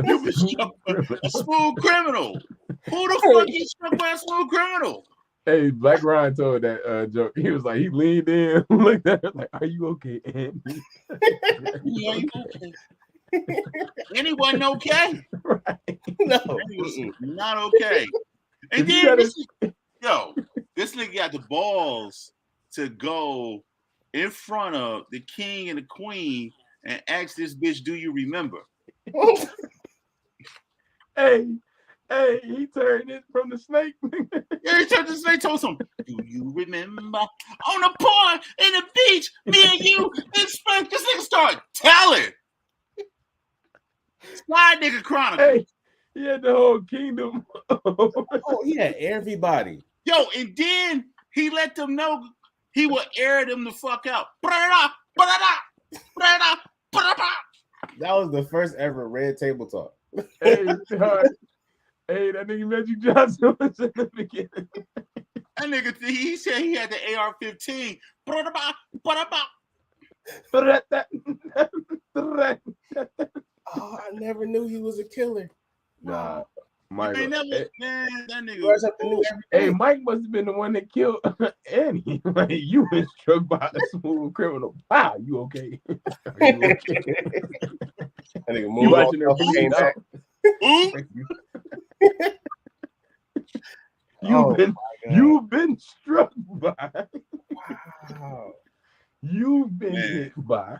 Speaker 2: You've been struck by a smooth criminal. Who the fuck is struck by a smooth criminal?
Speaker 1: Hey, Black Ryan told that joke. He was like, he leaned in, looked at her like, are you okay, Andy?
Speaker 2: Yeah, you okay? Anyone okay?
Speaker 3: Right. No,
Speaker 2: not okay. And then this nigga got the balls to go in front of the king and the queen and ask this bitch, do you remember?
Speaker 1: Hey, he turned it from the snake.
Speaker 2: Yeah, he turned the snake, told him, do you remember on the pond in the beach, me and you, this nigga started telling. Sly Nigga Chronicle.
Speaker 1: Hey, he had the whole kingdom.
Speaker 3: Oh, he had everybody.
Speaker 2: Yo, and then he let them know he would air them the fuck out.
Speaker 3: That was the first ever Red Table Talk.
Speaker 1: Hey, that nigga Magic Johnson was in the beginning.
Speaker 2: That nigga, he said he had the AR-15.
Speaker 3: Oh, I never knew he was a killer.
Speaker 1: Nah, Michael.
Speaker 2: Man, that nigga.
Speaker 1: Hey, Mike must have been the one that killed Annie. Like, you been struck by a smooth criminal. Wow, you okay? Are you okay?
Speaker 3: That nigga moved watching their came back.
Speaker 1: You've been struck by.
Speaker 3: Wow.
Speaker 1: You've been hit by.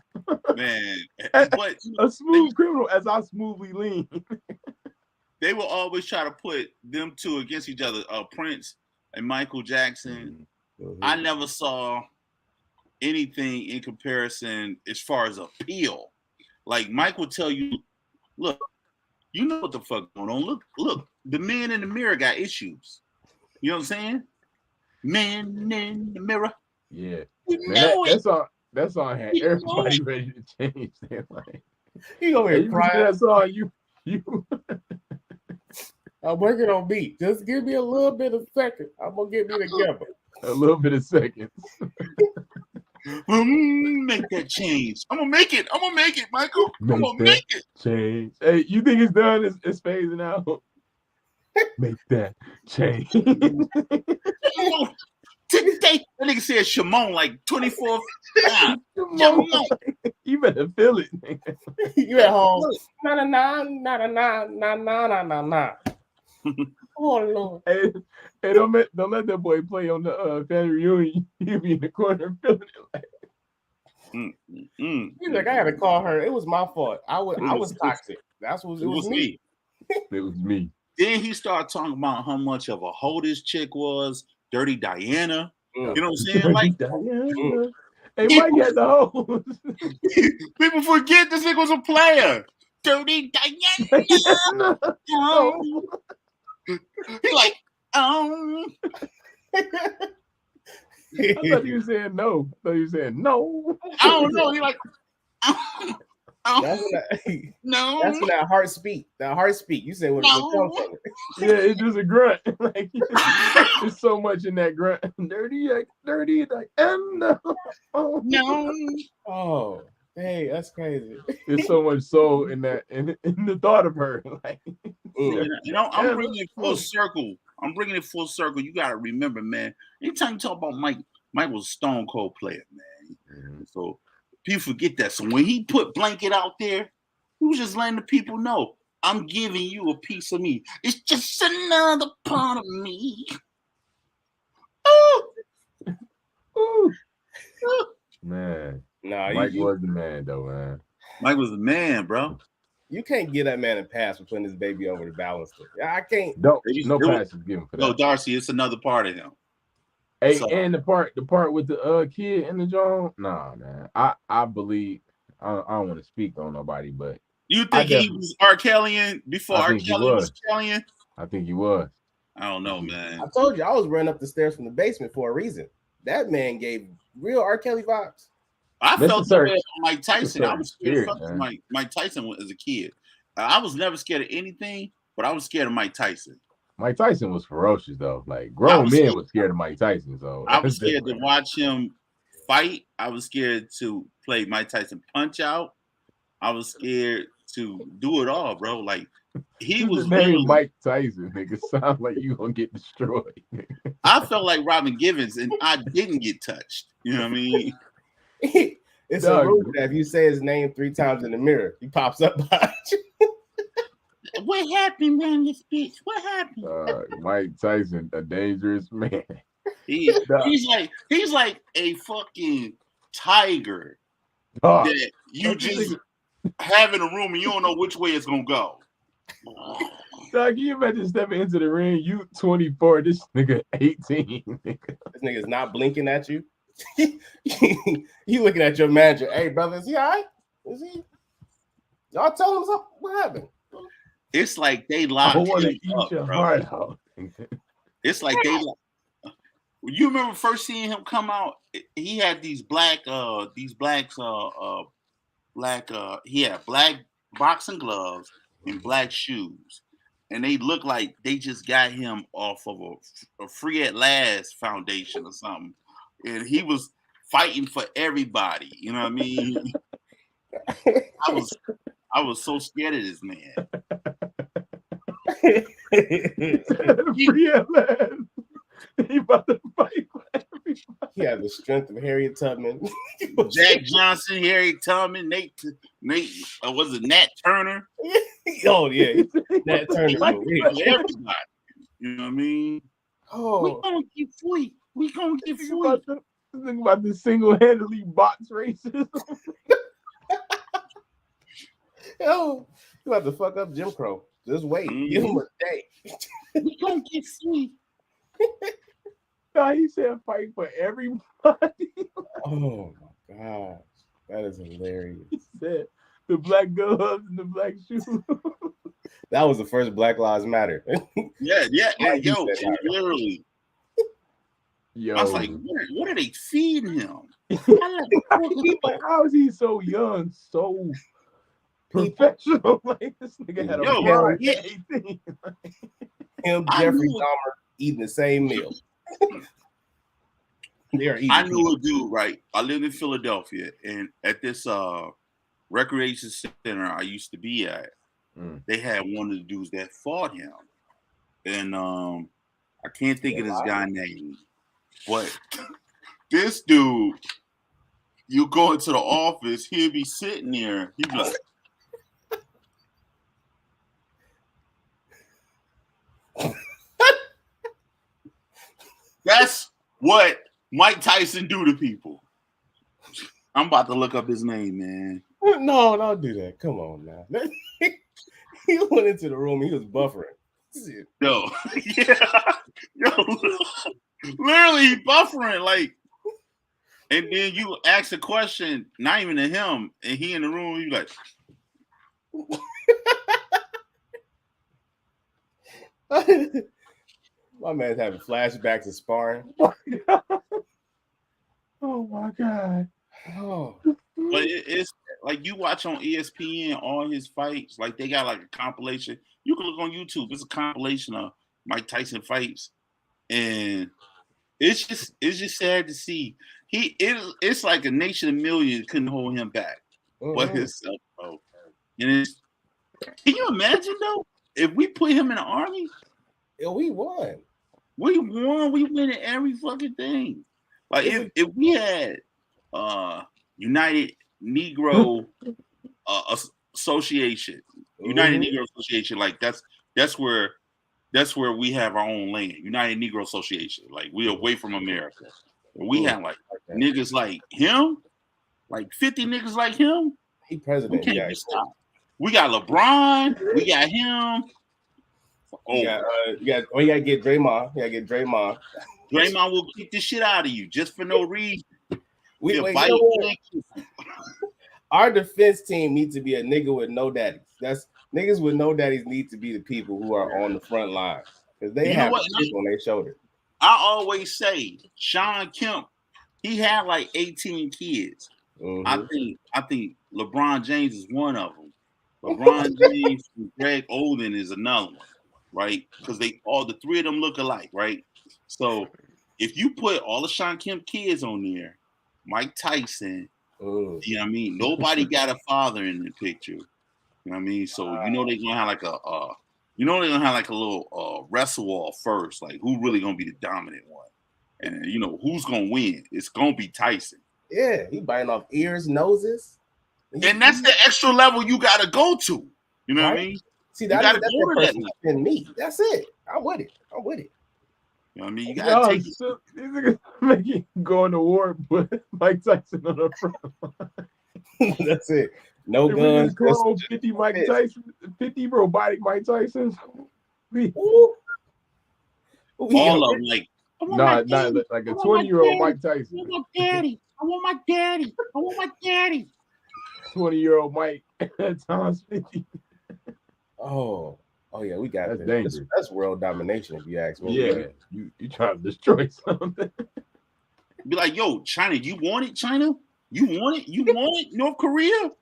Speaker 2: Man,
Speaker 1: but a smooth criminal, as I smoothly lean.
Speaker 2: They will always try to put them two against each other. Prince and Michael Jackson. Mm-hmm. I never saw anything in comparison as far as appeal. Like Mike will tell you, look, you know what the fuck going on. Look, the man in the mirror got issues. You know what I'm saying? Man in the mirror.
Speaker 1: Yeah. Man, that song had everybody ready to change their life.
Speaker 3: You over here crying.
Speaker 1: That song, you.
Speaker 3: I'm working on beat. Just give me a little bit of second. I'm gonna get me together.
Speaker 1: A little bit of seconds.
Speaker 2: Make that change. I'm gonna make it, Michael. I'm gonna make it.
Speaker 1: Change. Hey, you think it's done? It's phasing out. Make that change.
Speaker 2: Today, that nigga said Shimon like 24 times.
Speaker 1: You better feel it.
Speaker 3: You at home. Na. Oh Lord.
Speaker 1: Hey, don't let that boy play on the family reunion. You be in the corner feeling it like.
Speaker 3: He's like, I had to call her. It was my fault. I was toxic. That's what it was me.
Speaker 1: It was me.
Speaker 2: Then he started talking about how much of a hoe this chick was, Dirty Diana. You know what I'm saying? Like,
Speaker 1: Diana. Hey, Mike had the hoes.
Speaker 2: People forget this nigga was a player. Dirty Diana. He like,
Speaker 1: I thought you were saying no. I thought you were saying no.
Speaker 2: I don't know. He like,
Speaker 3: That's
Speaker 2: no.
Speaker 3: That's when that heart speak. That heart speak. You say what it comes from it.
Speaker 1: Yeah, it's just a grunt. Like, there's so much in that grunt. Dirty, like no. Oh
Speaker 2: no.
Speaker 3: Oh, hey, that's crazy.
Speaker 1: There's so much soul in that, in the thought of her. Like,
Speaker 2: you know, I'm bringing it full circle. You gotta remember, man. Anytime you talk about Mike was a stone cold player, man. So people forget that. So when he put Blanket out there, he was just letting the people know, I'm giving you a piece of me. It's just another part of me.
Speaker 1: ooh. Man.
Speaker 3: Nah,
Speaker 1: Mike was the man, though, man.
Speaker 2: Mike was the man, bro.
Speaker 3: You can't give that man a pass for putting his baby over the balancer. I can't.
Speaker 1: No pass is given for that.
Speaker 2: No, Darcy, it's another part of him.
Speaker 1: Hey, so, and the part with the kid in the joint, nah, man. I believe I don't want to speak on nobody, but
Speaker 2: you think he was R. Kellyan before R. Kelly was Kellyan?
Speaker 1: I think he was.
Speaker 2: I don't know, man.
Speaker 3: I told you I was running up the stairs from the basement for a reason. That man gave real R. Kelly vibes.
Speaker 2: I felt that way on Mike Tyson. I was scared of Mike Tyson as a kid. I was never scared of anything, but I was scared of Mike Tyson.
Speaker 1: Mike Tyson was ferocious, though. Like, grown men were scared of Mike Tyson. So
Speaker 2: I was scared to watch him fight. I was scared to play Mike Tyson Punch Out. I was scared to do it all, bro. Like, he was
Speaker 1: named Mike Tyson, nigga. Sound like you gonna get destroyed.
Speaker 2: I felt like Robin Givens, and I didn't get touched. You know what I mean?
Speaker 3: It's a rule that if you say his name 3 times in the mirror, he pops up behind you.
Speaker 2: What happened, man? This bitch. What happened?
Speaker 1: Mike Tyson, a dangerous man.
Speaker 2: He's like a fucking tiger that you just have in a room and you don't know which way it's gonna go.
Speaker 3: Dog, can you imagine stepping into the ring? You 24, this nigga 18. This nigga's not blinking at you. You looking at your manager. Hey, brother, is he all right? Is he? Y'all tell him something. What happened?
Speaker 2: It's like they locked him up,
Speaker 3: your
Speaker 2: bro.
Speaker 3: heart out.
Speaker 2: It's like they. You remember first seeing him come out? He had he had black boxing gloves and black shoes, and they look like they just got him off of a Free at Last foundation or something, and he was fighting for everybody. You know what I mean? I was so scared of this man.
Speaker 3: Free at last. He about to fight for everybody. He had the strength of Harriet Tubman.
Speaker 2: Jack Johnson, Harriet Tubman, Nate was it Nat Turner?
Speaker 3: Oh yeah, Nat Turner.
Speaker 2: Everybody. You know what I mean?
Speaker 3: Oh,
Speaker 2: we gonna get free. We gonna get free.
Speaker 3: Think about the single-handedly box racism. Yo, you about to fuck up Jim Crow. Just wait. Give him a day.
Speaker 2: We gonna get free.
Speaker 3: No, he said fight for everybody. Oh my gosh. That is hilarious. He said the black gloves and the black shoes. That was the first Black Lives Matter.
Speaker 2: Yeah, yo, literally.
Speaker 3: Yo.
Speaker 2: I was like, what are they feeding him?
Speaker 3: How is he so young, so professional? Like this nigga had a him, Jeffrey Dahmer eating the same meal.
Speaker 2: I knew a dude, right? I lived in Philadelphia, and at this recreation center I used to be at, they had one of the dudes that fought him. And I can't think of this guy's name. But this dude, you go into the office, he'll be sitting there, he'd be like, that's what Mike Tyson do to people. I'm about to look up his name, man.
Speaker 3: No, don't do that. Come on now. He went into the room. He was buffering.
Speaker 2: Yo, yeah, yo, literally buffering like. And then you ask a question, not even to him, and he in the room. You like,
Speaker 3: my man's having flashbacks of sparring.
Speaker 1: Oh my god.
Speaker 3: Oh,
Speaker 2: but it's like you watch on ESPN all his fights. Like they got like a compilation. You can look on YouTube. It's a compilation of Mike Tyson fights, and it's just sad to see. It's like a nation of millions couldn't hold him back, but himself, bro. And can you imagine though if we put him in the army?
Speaker 3: Yeah, we won.
Speaker 2: We won. We win in every fucking thing. Like if we had United Negro Association, United Negro Association, like that's where we have our own land. United Negro Association, like we away from America. We have like niggas like him, like 50 niggas like him.
Speaker 3: He president.
Speaker 2: We can't be stopped. We got LeBron. We got him.
Speaker 3: You gotta get Draymond. You gotta get Draymond.
Speaker 2: Draymond will kick the shit out of you just for no reason.
Speaker 3: Our defense team needs to be a nigga with no daddies. That's niggas with no daddies need to be the people who are on the front line because they have shit on their shoulder.
Speaker 2: I always say Sean Kemp, he had like 18 kids. I think LeBron James is one of them. LeBron James and Greg Oden is another one, right? Because all the three of them look alike, right? So if you put all the Sean Kemp kids on there, Mike Tyson, you know what I mean? Nobody got a father in the picture. You know what I mean? So they're gonna have like a little wrestle off first, like who really gonna be the dominant one, and who's gonna win? It's gonna be Tyson.
Speaker 3: Yeah, he biting off ears, noses,
Speaker 2: and that's the extra level you gotta go to. You know what I mean?
Speaker 3: See, that's the person than me. That's it. I'm with it.
Speaker 2: You know what I mean? You gotta take
Speaker 1: so, these niggas making going to war, but Mike Tyson on the front.
Speaker 3: That's it. No guns.
Speaker 1: 50 Mike Tyson, 50 robotic Mike Tysons.
Speaker 2: All of them, like
Speaker 1: not like a 20-year-old Mike Tyson.
Speaker 2: I want my daddy. I want my daddy. I want my daddy.
Speaker 1: 20-year-old Mike times 50.
Speaker 3: Oh yeah, we got
Speaker 1: that's
Speaker 3: this.
Speaker 1: Dangerous.
Speaker 3: That's world domination, if you ask me.
Speaker 1: Yeah, you trying to destroy something.
Speaker 2: Be like, yo, China, you want it, China? You want it? You want it, North Korea?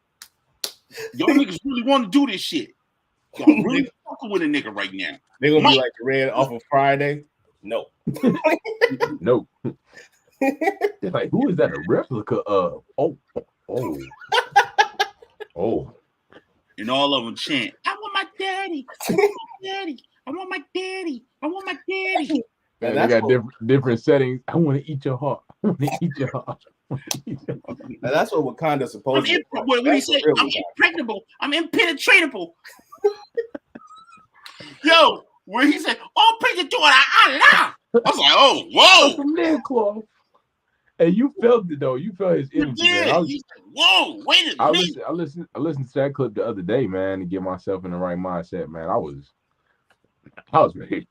Speaker 2: Y'all niggas really want to do this shit. Y'all really fucking with a nigga right now.
Speaker 3: They're gonna be like the red off of Friday. No.
Speaker 1: No. They're like, who is that a replica of? Oh.
Speaker 2: And all of them chant, I want my daddy. I want my daddy. I want my daddy. I want my daddy.
Speaker 1: Man, they got different settings. I want to eat your heart. I want to eat your heart.
Speaker 3: Now that's what Wakanda's supposed to be.
Speaker 2: When he said, I'm impregnable. I'm impenetratable. Yo, when he said, oh, pray the door, I was like, oh, whoa.
Speaker 1: From there, Claw. And you felt it though. You felt his energy.
Speaker 2: Yeah. Whoa, wait a minute.
Speaker 1: I listened to that clip the other day, man, to get myself in the right mindset, man. I was ready.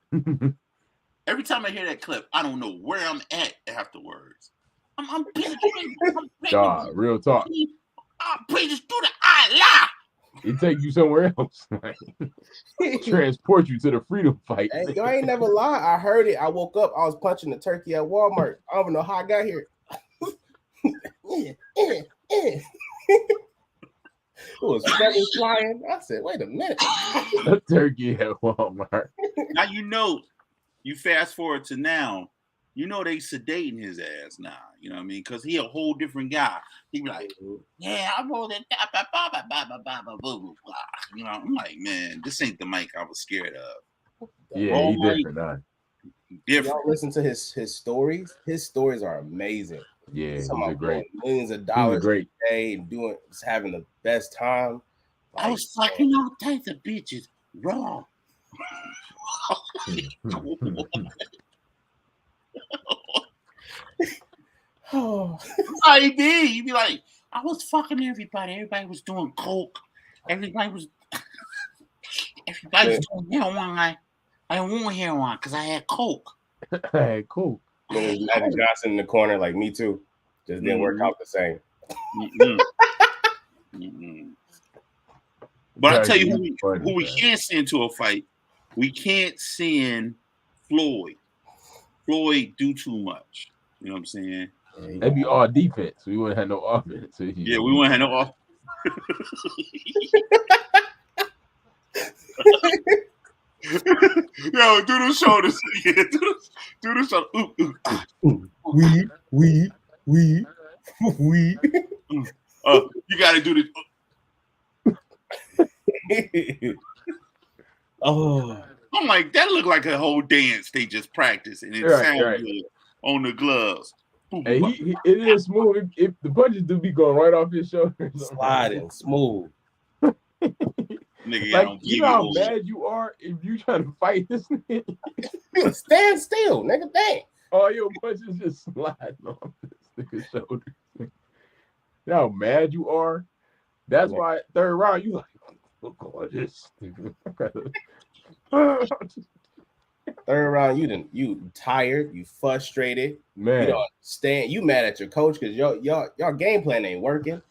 Speaker 2: Every time I hear that clip, I don't know where I'm at afterwards. I'm penetrating.
Speaker 1: God, real talk.
Speaker 2: I pray this through the eye.
Speaker 1: It take you somewhere else. Transport you to the freedom fight.
Speaker 3: Hey, you ain't never lie. I heard it. I woke up. I was punching the turkey at Walmart. I don't even know how I got here. It was feathers flying. I said, wait a minute.
Speaker 1: A turkey at Walmart.
Speaker 2: Now you fast forward to now, they sedating his ass now. You know what I mean? Because he a whole different guy. He be like, yeah, I'm rolling. I'm like, man, this ain't the Mike I was scared of.
Speaker 1: Yeah, he different, huh?
Speaker 2: Different.
Speaker 3: Y'all listen to his stories. His stories are amazing.
Speaker 1: Yeah, he's a great.
Speaker 3: Millions of dollars
Speaker 1: great.
Speaker 3: a day and having the best time.
Speaker 2: I was fucking all types of bitches raw.
Speaker 3: Oh,
Speaker 2: I did. You be like, I was fucking everybody. Everybody was doing coke. Everybody was doing heroin. I didn't want heroin because I had coke.
Speaker 1: Hey, cool.
Speaker 3: There's Magic Johnson in the corner, like me too. Just didn't work out the same.
Speaker 2: But I tell you who we can't send to a fight. We can't send Floyd. Floyd do too much. You know what I'm saying?
Speaker 1: That'd be all defense. We wouldn't have no offense.
Speaker 2: Yeah, we wouldn't have no offense. Yo, do the shoulders. Yeah, do the shoulders.
Speaker 3: We.
Speaker 2: You gotta do the.
Speaker 3: Oh,
Speaker 2: I'm like, that looked like a whole dance they just practiced, and it sounded good on the gloves.
Speaker 1: Hey, it is smooth. If the punches do be going right off his shoulders,
Speaker 3: sliding smooth.
Speaker 2: Nigga,
Speaker 1: like, you know how bad you are if you trying to fight this nigga?
Speaker 3: Stand still, nigga. Dang.
Speaker 1: All your punches just sliding off this nigga's shoulders. You know how mad you are? That's why third round you like, look at this.
Speaker 3: Third round, you tired, you frustrated,
Speaker 1: man.
Speaker 3: You don't understand. You mad at your coach because y'all game plan ain't working.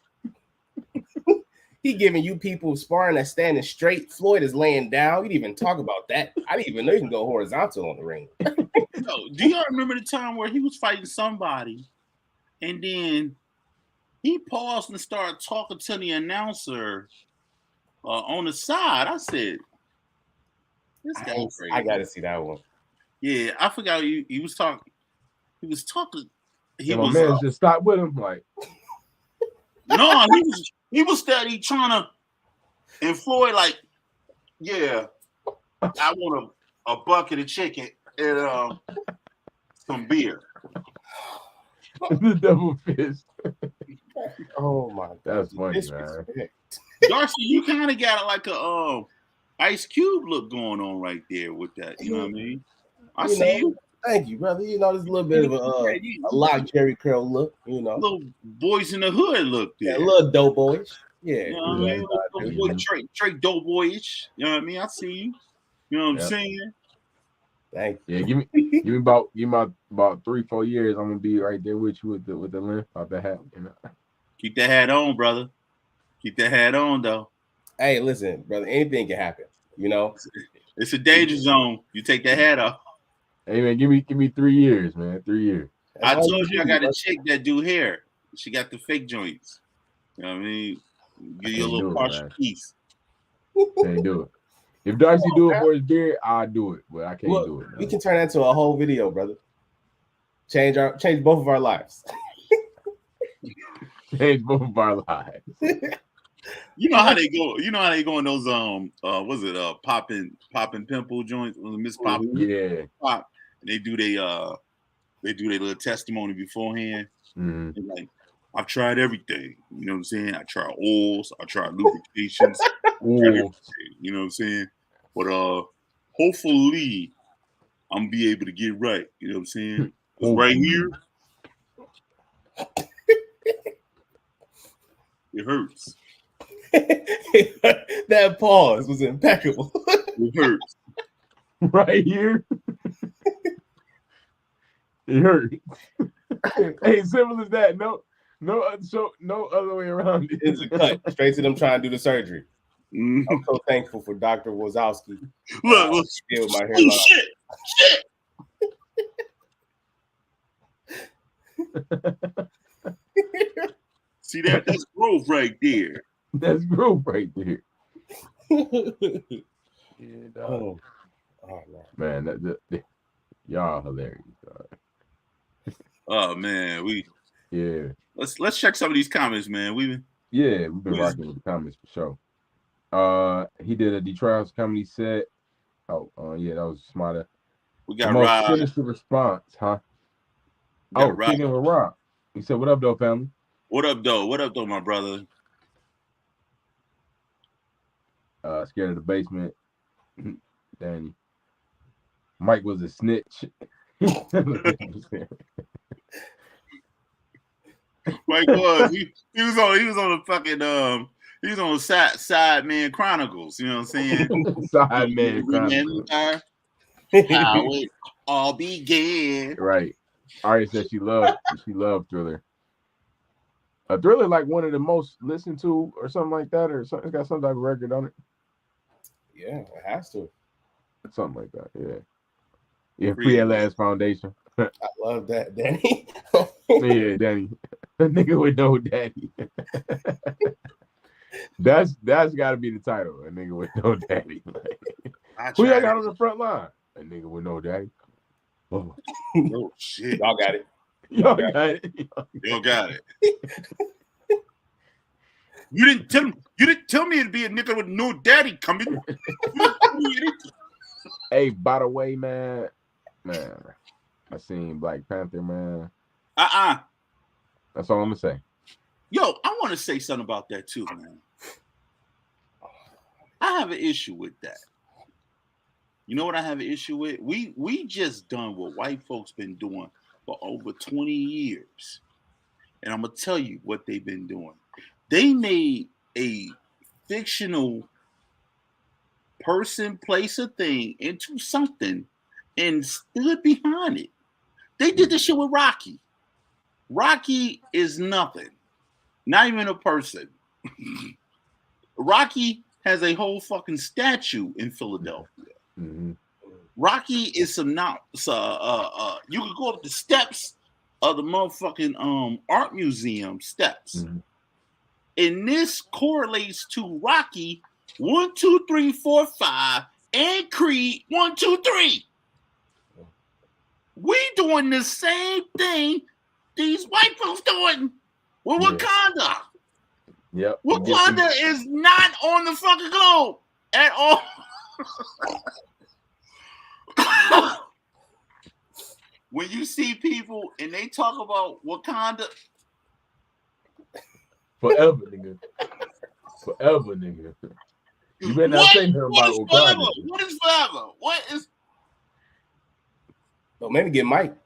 Speaker 3: He giving you people sparring that's standing straight. Floyd is laying down. We didn't even talk about that. I didn't even know you can go horizontal on the ring.
Speaker 2: No, do y'all remember the time where he was fighting somebody and then he paused and started talking to the announcer on the side? I said, this guy's crazy.
Speaker 3: I gotta see that one.
Speaker 2: Yeah, I forgot he was talking. He was talking.
Speaker 1: My man just stopped with him, like.
Speaker 2: No, he was steady trying to. And Floyd, like, yeah, I want a bucket of chicken and some beer.
Speaker 1: The double fist.
Speaker 3: Oh my God,
Speaker 1: that's funny, man.
Speaker 2: Darcy, you kind of got like a Ice Cube look going on right there with that. You know what I mean? I see you.
Speaker 3: Thank you, brother. You know, there's a little bit of a lock Jerry Curl look. You know,
Speaker 2: little boys in the hood look there.
Speaker 3: Yeah, a little dope boyish. Yeah,
Speaker 2: you know what I mean? Boy, Trey dope boyish. You know what I mean? I see you. You know what I'm saying?
Speaker 3: Thank you.
Speaker 1: Yeah, give me about 3-4 years. I'm gonna be right there with you with the length of the hat. You know?
Speaker 2: Keep that hat on, brother. Keep that hat on, though.
Speaker 3: Hey, listen, brother. Anything can happen. You know,
Speaker 2: it's a danger zone. You take that hat off.
Speaker 1: Hey man, give me 3 years, man. 3 years.
Speaker 2: I told you I got a chick that do hair. She got the fake joints. You know what I mean? Give you a little partial piece.
Speaker 1: Can't do it. If Darcy do it for his beard, I'll do it, but I can't do it.
Speaker 3: We can turn that into a whole video, brother. Change both of our lives.
Speaker 1: Change both of our lives.
Speaker 2: You know how they go. You know how they go in those was it popping pimple joints? Miss Pop,
Speaker 1: yeah.
Speaker 2: Pop. And they do their little testimony beforehand.
Speaker 1: Mm-hmm.
Speaker 2: Like, I've tried everything. You know what I'm saying? I tried oils. I tried lubrications. You know what I'm saying? But hopefully I'm be able to get right. You know what I'm saying? Right here, it hurts.
Speaker 3: That pause was impeccable.
Speaker 2: It hurts.
Speaker 1: Right here. It hurts. Hey, simple as that. No other way around it.
Speaker 3: It's a cut straight to them trying to do the surgery. I'm so thankful for Dr. Wazowski.
Speaker 2: Look,
Speaker 3: still my hairline.
Speaker 2: Shit. See that? That's growth right there.
Speaker 1: That's growth right there.
Speaker 3: Oh
Speaker 1: man, y'all hilarious.
Speaker 2: Oh man,
Speaker 1: yeah.
Speaker 2: Let's check some of these comments, man. We've been
Speaker 1: rocking with the comments for sure. He did a Detroit House comedy set. Oh, yeah, that was smarter.
Speaker 2: We got Rob.
Speaker 1: Finish the response, huh? Kicking with Rob. He said, "What up, though, family?
Speaker 2: What up, though? What up, though, my brother?"
Speaker 1: Scared of the basement. Danny. Mike was a snitch.
Speaker 2: Mike was. He was on the fucking he was on the side man chronicles. You know what I'm saying?
Speaker 1: Side man chronicles.
Speaker 2: How it all began.
Speaker 1: Right. Ari said she loved Thriller. Thriller like one of the most listened to or something like that, or something. It's got some type of record on it.
Speaker 3: Yeah, it has to.
Speaker 1: Something like that. Yeah. Yeah. Free at Last Foundation.
Speaker 3: I love that, Danny.
Speaker 1: Yeah, Danny. A nigga with no daddy. That's got to be the title. A nigga with no daddy. Who y'all got on the front line? A nigga with no daddy.
Speaker 2: Oh shit!
Speaker 3: Y'all got it.
Speaker 1: Y'all got it.
Speaker 2: Y'all got it. You didn't tell me it'd be a nigga with no daddy coming.
Speaker 1: Hey, by the way, man, I seen Black Panther, man. That's all I'm gonna say.
Speaker 2: Yo, I want to say something about that too, man. I have an issue with that. You know what I have an issue with? We just done what white folks been doing for over 20 years. And I'm gonna tell you what they've been doing. They made a fictional person, place, or thing into something and stood behind it. They did this shit with Rocky. Rocky is nothing. Not even a person. Rocky has a whole fucking statue in Philadelphia.
Speaker 1: Mm-hmm.
Speaker 2: Rocky is some you can go up the steps of the motherfucking art museum steps.
Speaker 1: Mm-hmm.
Speaker 2: And this correlates to Rocky 1, 2, 3, 4, 5 and Creed 1, 2, 3. We doing the same thing these white folks doing with Wakanda.
Speaker 1: Yep.
Speaker 2: Wakanda is not on the fucking globe at all. When you see people and they talk about Wakanda,
Speaker 1: forever, nigga. Forever, nigga. You better not say nothing about Wakanda.
Speaker 2: What is forever? What is?
Speaker 3: Well, maybe get Mike.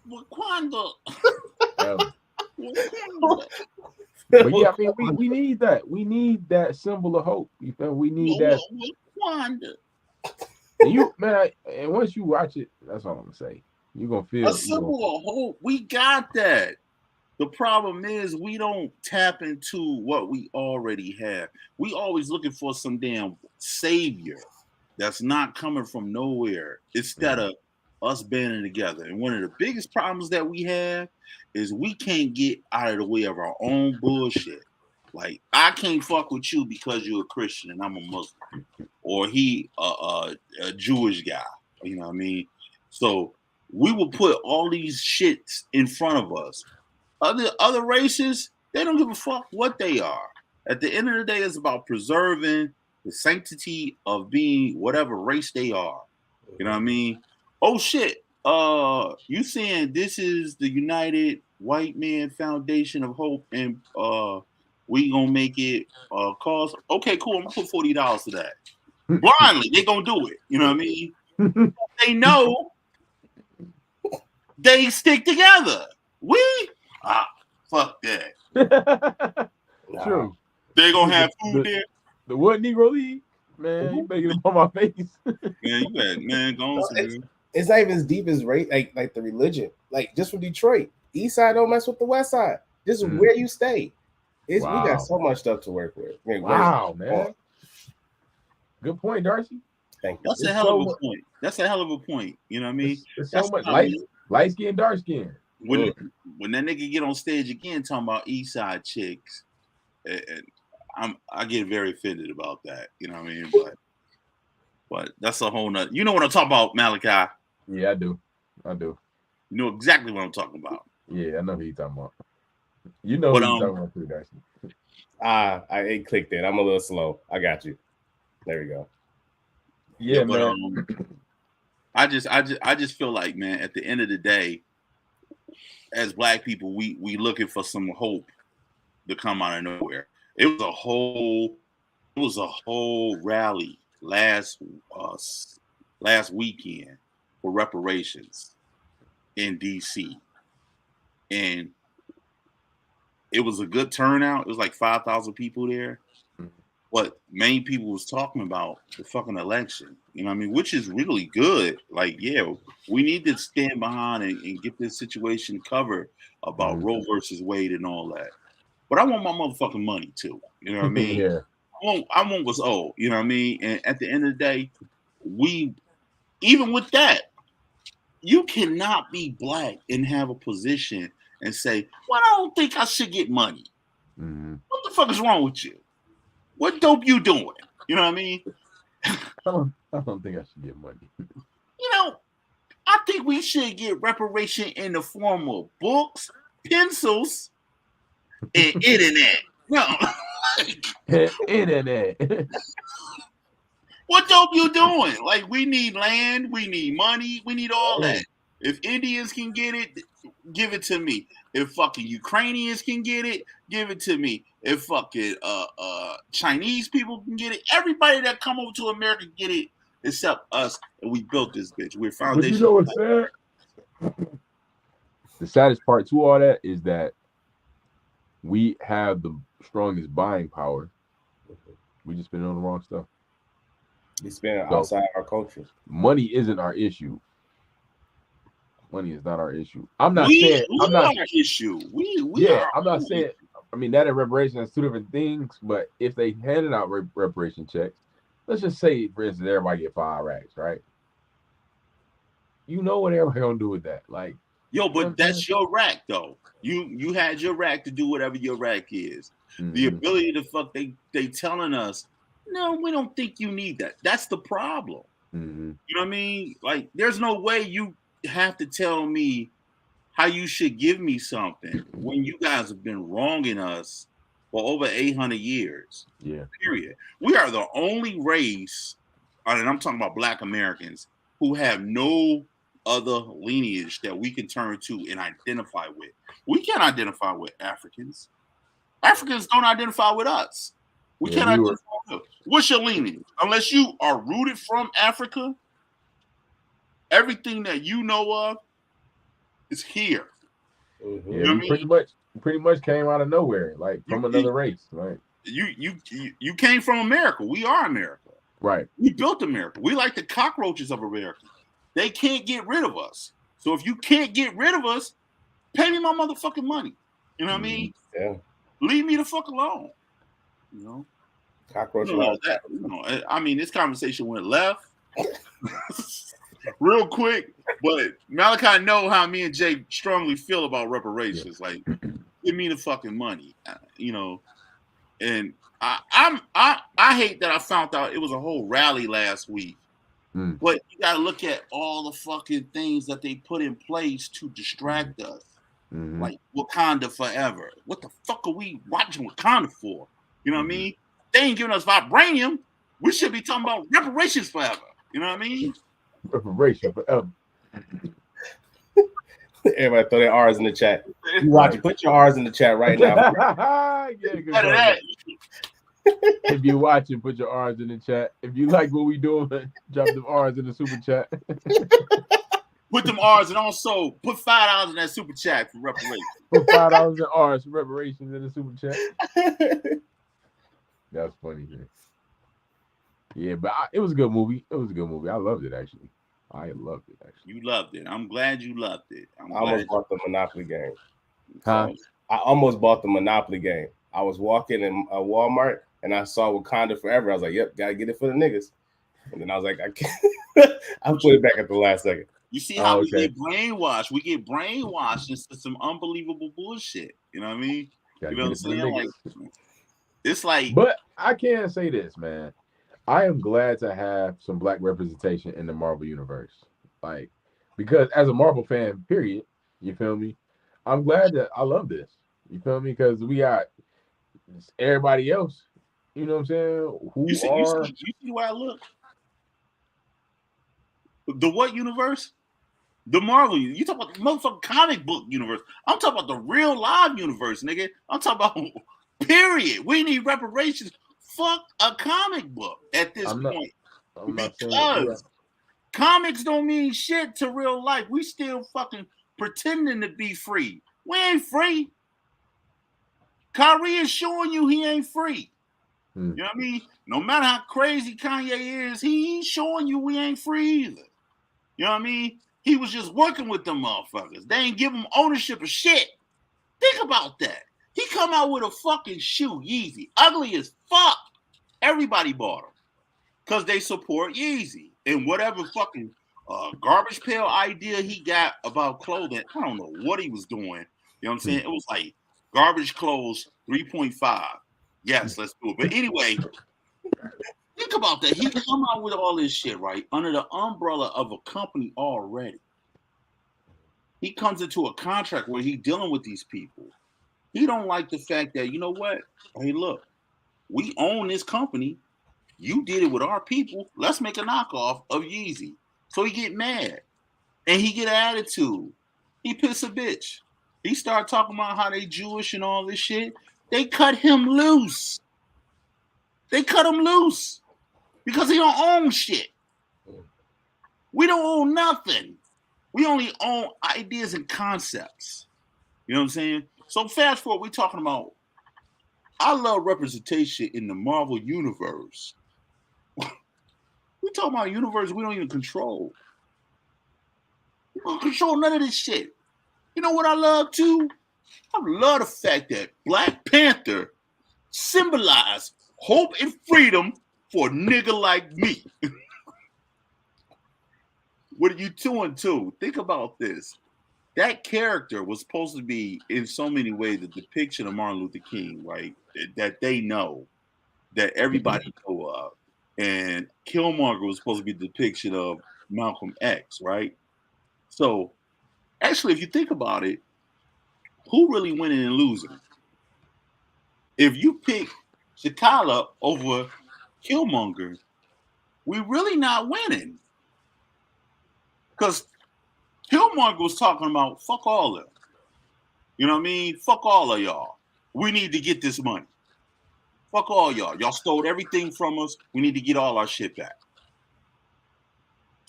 Speaker 2: Wakanda.
Speaker 1: But yeah, I mean, we need that. We need that symbol of hope. You feel? We need that.
Speaker 2: Wakanda.
Speaker 1: And once you watch it, that's all I'm gonna say. You're gonna feel
Speaker 2: a symbol of hope. We got that. The problem is we don't tap into what we already have. We always looking for some damn savior that's not coming from nowhere instead of us banding together. And one of the biggest problems that we have is we can't get out of the way of our own bullshit. Like, I can't fuck with you because you're a Christian and I'm a Muslim, or he a Jewish guy. You know what I mean? So we will put all these shits in front of us. Other races, they don't give a fuck what they are. At the end of the day, it's about preserving the sanctity of being whatever race they are. You know what I mean? Oh shit! You saying this is the United White Man Foundation of Hope, and we gonna make it cost? Okay, cool. I'm gonna put $40 to that. Blindly, they gonna do it. You know what I mean? They know they stick together. Fuck that.
Speaker 1: True.
Speaker 2: They gonna have food there.
Speaker 1: The what Negro League? Man, you better get up on my face.
Speaker 3: It's not even as deep as race, like the religion. Like, just from Detroit, East Side don't mess with the West Side. This is where you stay. We got so much stuff to work with.
Speaker 1: Man. Good point, Darcy.
Speaker 3: Thank you.
Speaker 2: That's a hell of a point. That's a hell of a point. You know what I mean?
Speaker 1: It's so much light skin, dark skin.
Speaker 2: When that nigga get on stage again talking about East Side chicks, and I get very offended about that. You know what I mean? But that's a whole nother. You know what I'm talking about, Malachi?
Speaker 1: Yeah, I do.
Speaker 2: You know exactly what I'm talking about.
Speaker 1: Yeah, I know who you're talking about. You know who you're talking about too, Darcy.
Speaker 3: I clicked it. I'm a little slow. I got you. There we go.
Speaker 1: Yeah, man.
Speaker 2: But, I just feel like, man, at the end of the day, as Black people, we looking for some hope to come out of nowhere. It was a whole rally last weekend for reparations in DC. and it was a good turnout. It was like 5,000 people there. But main people was talking about the fucking election. You know what I mean? Which is really good. Like, yeah, we need to stand behind and get this situation covered about Roe versus Wade and all that. But I want my motherfucking money too. You know what I mean?
Speaker 1: Yeah.
Speaker 2: I want what's owed. You know what I mean? And at the end of the day, even with that, you cannot be black and have a position and say, well, I don't think I should get money. What the fuck is wrong with you? What dope you doing? You know what I mean?
Speaker 1: I don't think I should get money.
Speaker 2: You know, I think we should get reparation in the form of books, pencils, and internet. No.
Speaker 1: Internet.
Speaker 2: What dope you doing? Like, we need land, we need money, we need all that. If Indians can get it, give it to me. If fucking Ukrainians can get it, give it to me. If fucking Chinese people can get it, everybody that come over to America can get it except us. And we built this bitch. We're foundation.
Speaker 1: But you know what's sad? The saddest part to all that is that we have the strongest buying power. We just spend on the wrong stuff.
Speaker 3: We spend outside our culture.
Speaker 1: Money isn't our issue. Money is not our issue. I'm not saying I'm not
Speaker 2: our issue.
Speaker 1: I'm not saying. I mean, that and reparation is two different things. But if they handed out reparation checks, let's just say, for instance, everybody get 5 racks, right? You know what everybody gonna do with that? Like,
Speaker 2: yo, but that's your rack though. You had your rack to do whatever your rack is. The ability to fuck. They telling us, no, we don't think you need that. That's the problem. You know what I mean? Like, there's no way you have to tell me how you should give me something when you guys have been wronging us for over 800 years.
Speaker 1: Yeah.
Speaker 2: Period. We are the only race, and I'm talking about Black Americans, who have no other lineage that we can turn to and identify with. We can't identify with Africans. Africans don't identify with us. We can't identify with them. What's your lineage? Unless you are rooted from Africa, everything that you know of is here.
Speaker 1: Yeah, you know pretty much came out of nowhere, like from another race. Right?
Speaker 2: You came from America. We are America.
Speaker 1: Right.
Speaker 2: We built America. We like the cockroaches of America. They can't get rid of us. So if you can't get rid of us, pay me my motherfucking money. You know what I mean?
Speaker 3: Yeah.
Speaker 2: Leave me the fuck alone. You know?
Speaker 3: Cockroach.
Speaker 2: I mean, this conversation went left real quick, but Malachi know how me and Jay strongly feel about reparations. Yeah. Like, give me the fucking money, you know. And I hate that I found out it was a whole rally last week. But you gotta look at all the fucking things that they put in place to distract us. Like Wakanda forever. What the fuck are we watching Wakanda for? You know what I mean? They ain't giving us vibranium. We should be talking about reparations forever. You know what I mean?
Speaker 1: Reparation forever.
Speaker 3: Everybody throw their R's in the chat. You watch it. Put your R's in the chat right now.
Speaker 1: If you're watching, put your R's in the chat. If you like what we doing, drop them R's in the super chat.
Speaker 2: Put them R's and also put $5 in that super chat for reparations.
Speaker 1: Put $5 in R's for reparations in the super chat. That's funny, man. Yeah, but it was a good movie. It was a good movie. I loved it, actually.
Speaker 2: You loved it. I'm glad you loved it.
Speaker 3: I almost bought the Monopoly game.
Speaker 1: Huh?
Speaker 3: I almost bought the Monopoly game. I was walking in Walmart and I saw Wakanda Forever. I was like, yep, gotta get it for the niggas. And then I was like, I can't. I put it back at the last second.
Speaker 2: You see how we get brainwashed? We get brainwashed into some unbelievable bullshit. You know what I mean? You know what I'm saying? Like, it's like.
Speaker 1: But I can say this, man. I am glad to have some Black representation in the Marvel universe. Like, because as a Marvel fan, period, you feel me? I'm glad that I love this. You feel me? Because we got everybody else, you know what I'm saying?
Speaker 2: You see where I look? The what universe? The Marvel. You talk about the motherfucking comic book universe. I'm talking about the real live universe, nigga. I'm talking about period. We need reparations. Fuck a comic book at this point. Because comics don't mean shit to real life. We still fucking pretending to be free. We ain't free. Kyrie is showing you he ain't free. You know what I mean? No matter how crazy Kanye is, he ain't showing you we ain't free either. You know what I mean? He was just working with them motherfuckers. They ain't give him ownership of shit. Think about that. He come out with a fucking shoe, Yeezy. Ugly as fuck. Everybody bought him. Because they support Yeezy. And whatever fucking garbage pail idea he got about clothing, I don't know what he was doing. You know what I'm saying? It was like garbage clothes 3.5. Yes, let's do it. But anyway, think about that. He come out with all this shit, right? Under the umbrella of a company already. He comes into a contract where he's dealing with these people. He don't like the fact that, you know what? Hey, look, we own this company. You did it with our people. Let's make a knockoff of Yeezy. So he get mad. And he get an attitude. He piss a bitch. He start talking about how they Jewish and all this shit. They cut him loose. They cut him loose. Because he don't own shit. We don't own nothing. We only own ideas and concepts. You know what I'm saying? So fast forward, we're talking about, I love representation in the Marvel universe. We're talking about a universe we don't even control. We don't control none of this shit. You know what I love too? I love the fact that Black Panther symbolized hope and freedom for a nigga like me. What are you 2 and 2? Think about this. That character was supposed to be, in so many ways, the depiction of Martin Luther King, right? That they know, that everybody know of. And Killmonger was supposed to be the depiction of Malcolm X, right? So, actually, if you think about it, who really winning and losing? If you pick T'Challa over Killmonger, we really not winning. Because Killmonger was talking about fuck all of them. You know what I mean? Fuck all of y'all. We need to get this money. Fuck all y'all. Y'all stole everything from us. We need to get all our shit back.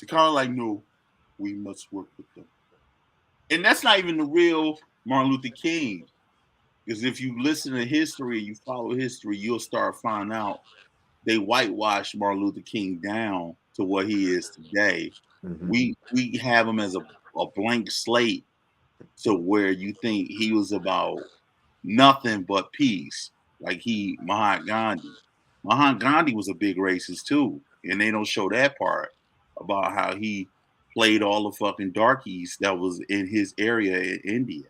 Speaker 2: T'Challa like, no, we must work with them. And that's not even the real Martin Luther King. Because if you listen to history, you follow history, you'll start finding out they whitewashed Martin Luther King down to what he is today. We have him as a blank slate to where you think he was about nothing but peace. Like Mahatma Gandhi. Mahatma Gandhi was a big racist too. And they don't show that part about how he played all the fucking darkies that was in his area in India.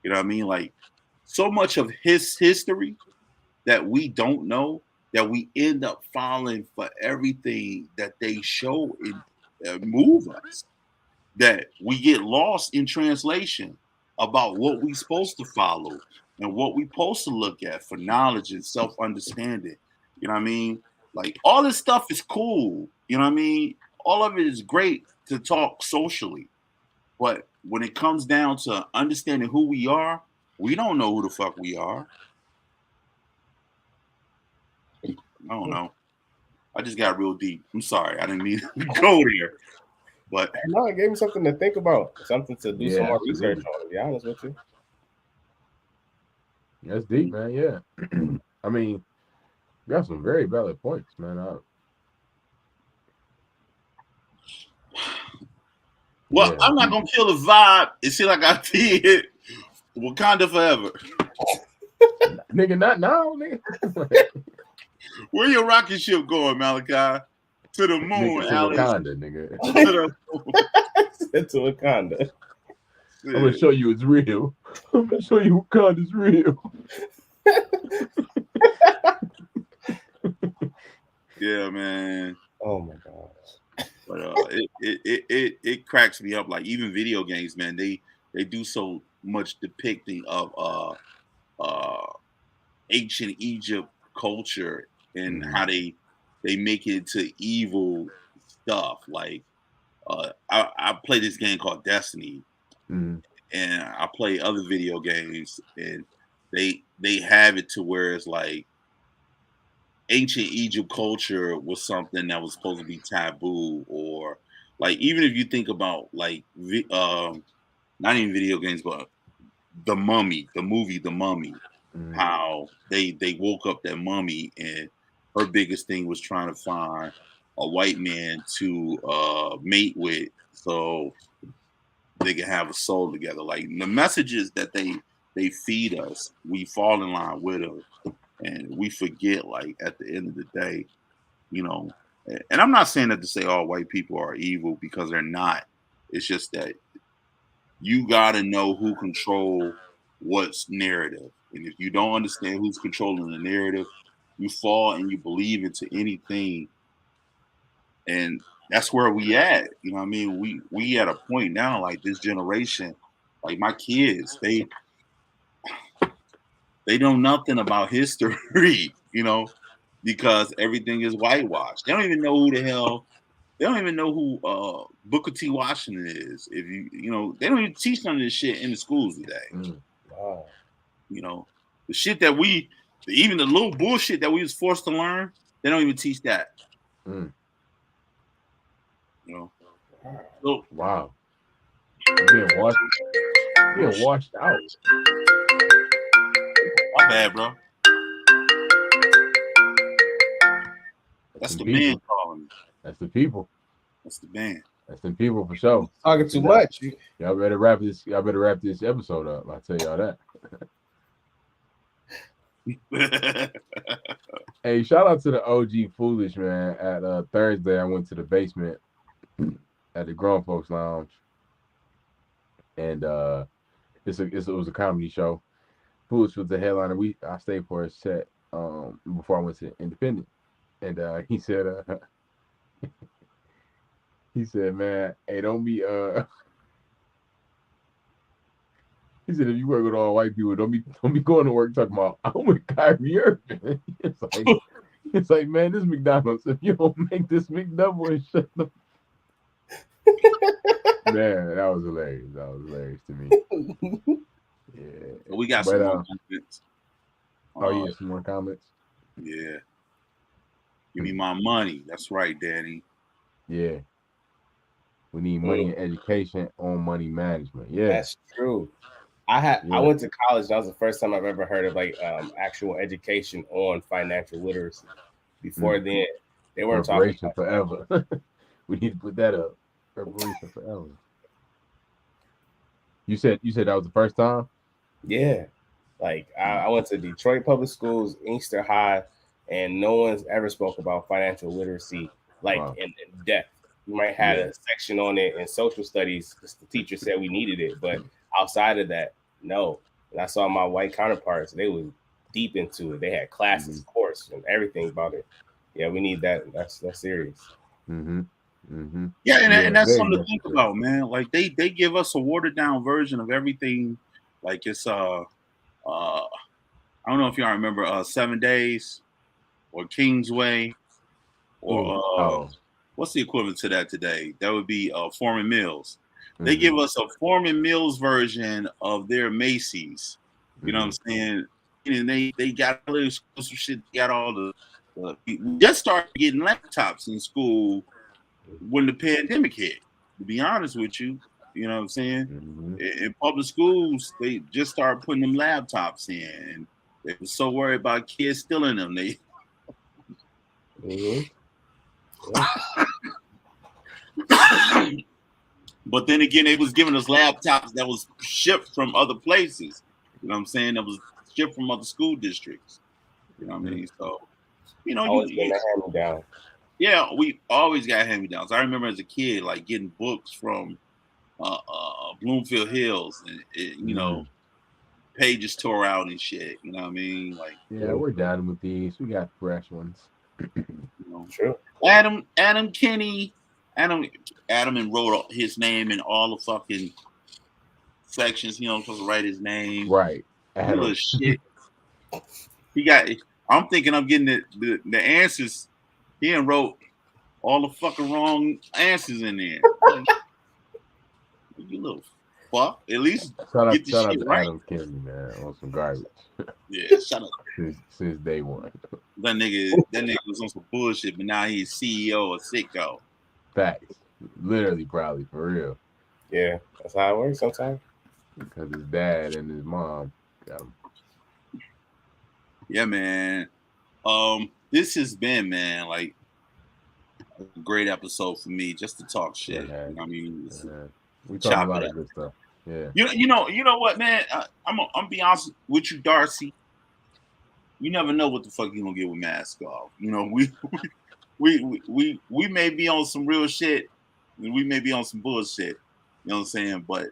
Speaker 2: You know what I mean? Like, so much of his history that we don't know, that we end up following for everything that they show and move us, that we get lost in translation about what we supposed to follow and what we supposed to look at for knowledge and self-understanding. You know what I mean? Like, all this stuff is cool. You know what I mean? All of it is great to talk socially. But when it comes down to understanding who we are, we don't know who the fuck we are. I don't know. I just got real deep. I'm sorry. I didn't mean to go there. But
Speaker 3: no, it gave me something to think about, something to do some more research on, to be honest with you.
Speaker 1: That's deep, man. Yeah. I mean, you got some very valid points, man.
Speaker 2: Well, I'm not gonna kill the vibe. It seems like I did Wakanda forever.
Speaker 1: Nigga, not now, nigga.
Speaker 2: Where your rocket ship going, Malachi? To the moon,
Speaker 1: Alex. To Wakanda, nigga.
Speaker 3: To Wakanda.
Speaker 1: I'm gonna show you it's real. I'm gonna show you Wakanda's real.
Speaker 2: Yeah, man.
Speaker 3: Oh my gosh.
Speaker 2: But it cracks me up. Like, even video games, man, they do so much depicting of ancient Egypt culture and how they make it into evil stuff. Like, I play this game called Destiny, and I play other video games, and they have it to where it's like ancient Egypt culture was something that was supposed to be taboo, or like, even if you think about like not even video games, but The Mummy, the movie The Mummy,
Speaker 1: Mm.
Speaker 2: how they woke up that mummy, and her biggest thing was trying to find a white man to mate with, so they can have a soul together. Like the messages that they feed us, we fall in line with them, and we forget. Like at the end of the day, you know. And I'm not saying that to say all white people are evil, because they're not. It's just that you got to know who control what's narrative, and if you don't understand who's controlling the narrative, you fall and you believe into anything, and that's where we at. You know what I mean? We at a point now, like this generation, like my kids, they know nothing about history, you know, because everything is whitewashed. They don't even know who the hell. They don't even know who Booker T. Washington is. If you know, they don't even teach none of this shit in the schools today.
Speaker 1: Mm.
Speaker 3: Wow.
Speaker 2: You know, the shit that even the little bullshit that we was forced to learn, they don't even teach that.
Speaker 1: Mm.
Speaker 2: You know, so
Speaker 1: Wow. You're being washed out.
Speaker 2: my bad, bro. That's the
Speaker 1: people.
Speaker 2: man calling me.
Speaker 1: That's the people.
Speaker 2: That's the man.
Speaker 1: That's the people for sure.
Speaker 3: Talking too much.
Speaker 1: Y'all better wrap this. Y'all better wrap this episode up. I'll tell y'all that. Hey, shout out to the OG Foolish, man. At Thursday, I went to the basement at the Grown Folks Lounge, and it was a comedy show. Foolish was the headliner. I stayed for a set before I went to Independent, and he said he said, man, hey, don't be he said, if you work with all white people, don't be going to work talking about I'm with Kyrie Irving. It's like, man, this McDonald's, if you don't make this McDouble and shut the man, that was hilarious. That was hilarious to me. Yeah.
Speaker 2: We got some more comments.
Speaker 1: Oh yeah, some more comments.
Speaker 2: Yeah. Give me my money. That's right, Danny.
Speaker 1: Yeah. We need money and education on money management. Yeah.
Speaker 3: That's true. I went to college. That was the first time I've ever heard of like actual education on financial literacy. Before then, they weren't talking about
Speaker 1: forever. We need to put that up. Preparation forever. You said that was the first time?
Speaker 3: Yeah. Like I went to Detroit Public Schools, Inkster High, and no one's ever spoke about financial literacy like in depth. We might have a section on it in social studies because the teacher said we needed it, but outside of that, no. And I saw my white counterparts; they was deep into it. They had classes, course, and everything about it. Yeah, we need that. That's serious.
Speaker 1: Mm-hmm. Mm-hmm.
Speaker 2: Yeah, and that's something to think about, man. Like they give us a watered down version of everything. Like it's I don't know if y'all remember 7 Days or Kingsway or what's the equivalent to that today? That would be Foreman Mills. They give us a Foreman Mills version of their Macy's. You know what I'm saying? And they got all the exclusive shit. They got all the we just started getting laptops in school when the pandemic hit. To be honest with you, you know what I'm saying? In public schools, they just started putting them laptops in. And they were so worried about kids stealing them. But then again, they was giving us laptops that was shipped from other places. You know what I'm saying? That was shipped from other school districts. You know what I mean? So, you know,
Speaker 3: always been a hand-me-down.
Speaker 2: Yeah, we always got hand-me-downs. I remember as a kid, like getting books from Bloomfield Hills, and you know, pages tore out and shit. You know what I mean? Like,
Speaker 1: yeah, we're done with these. We got fresh ones.
Speaker 2: You know,
Speaker 3: true.
Speaker 2: Adam Kenny, Adam wrote his name in all the fucking sections. You know, supposed to write his name.
Speaker 1: Right.
Speaker 2: Adam. Shit. He got. I'm thinking I'm getting the answers. He done wrote all the fucking wrong answers in there. You little fuck. At least
Speaker 1: shout out
Speaker 2: shit
Speaker 1: to
Speaker 2: right.
Speaker 1: Adam Kenny, man, on some garbage.
Speaker 2: Yeah, shout out.
Speaker 1: Since day one.
Speaker 2: That nigga was on some bullshit, but now he's CEO of Sitco.
Speaker 1: Facts. Literally, probably, for real.
Speaker 3: Yeah, that's how it works sometimes.
Speaker 1: because his dad and his mom got him.
Speaker 2: Yeah, man. This has been, man, like a great episode for me just to talk shit.
Speaker 1: Yeah,
Speaker 2: You know what I mean?
Speaker 1: We talked a
Speaker 2: Chop
Speaker 1: lot
Speaker 2: it
Speaker 1: of
Speaker 2: up.
Speaker 1: good stuff. Yeah.
Speaker 2: You know what, man? I'm be honest with you, Darcy. You never know what the fuck you gonna get with Mask Off. You know, we may be on some real shit, and we may be on some bullshit. You know what I'm saying? But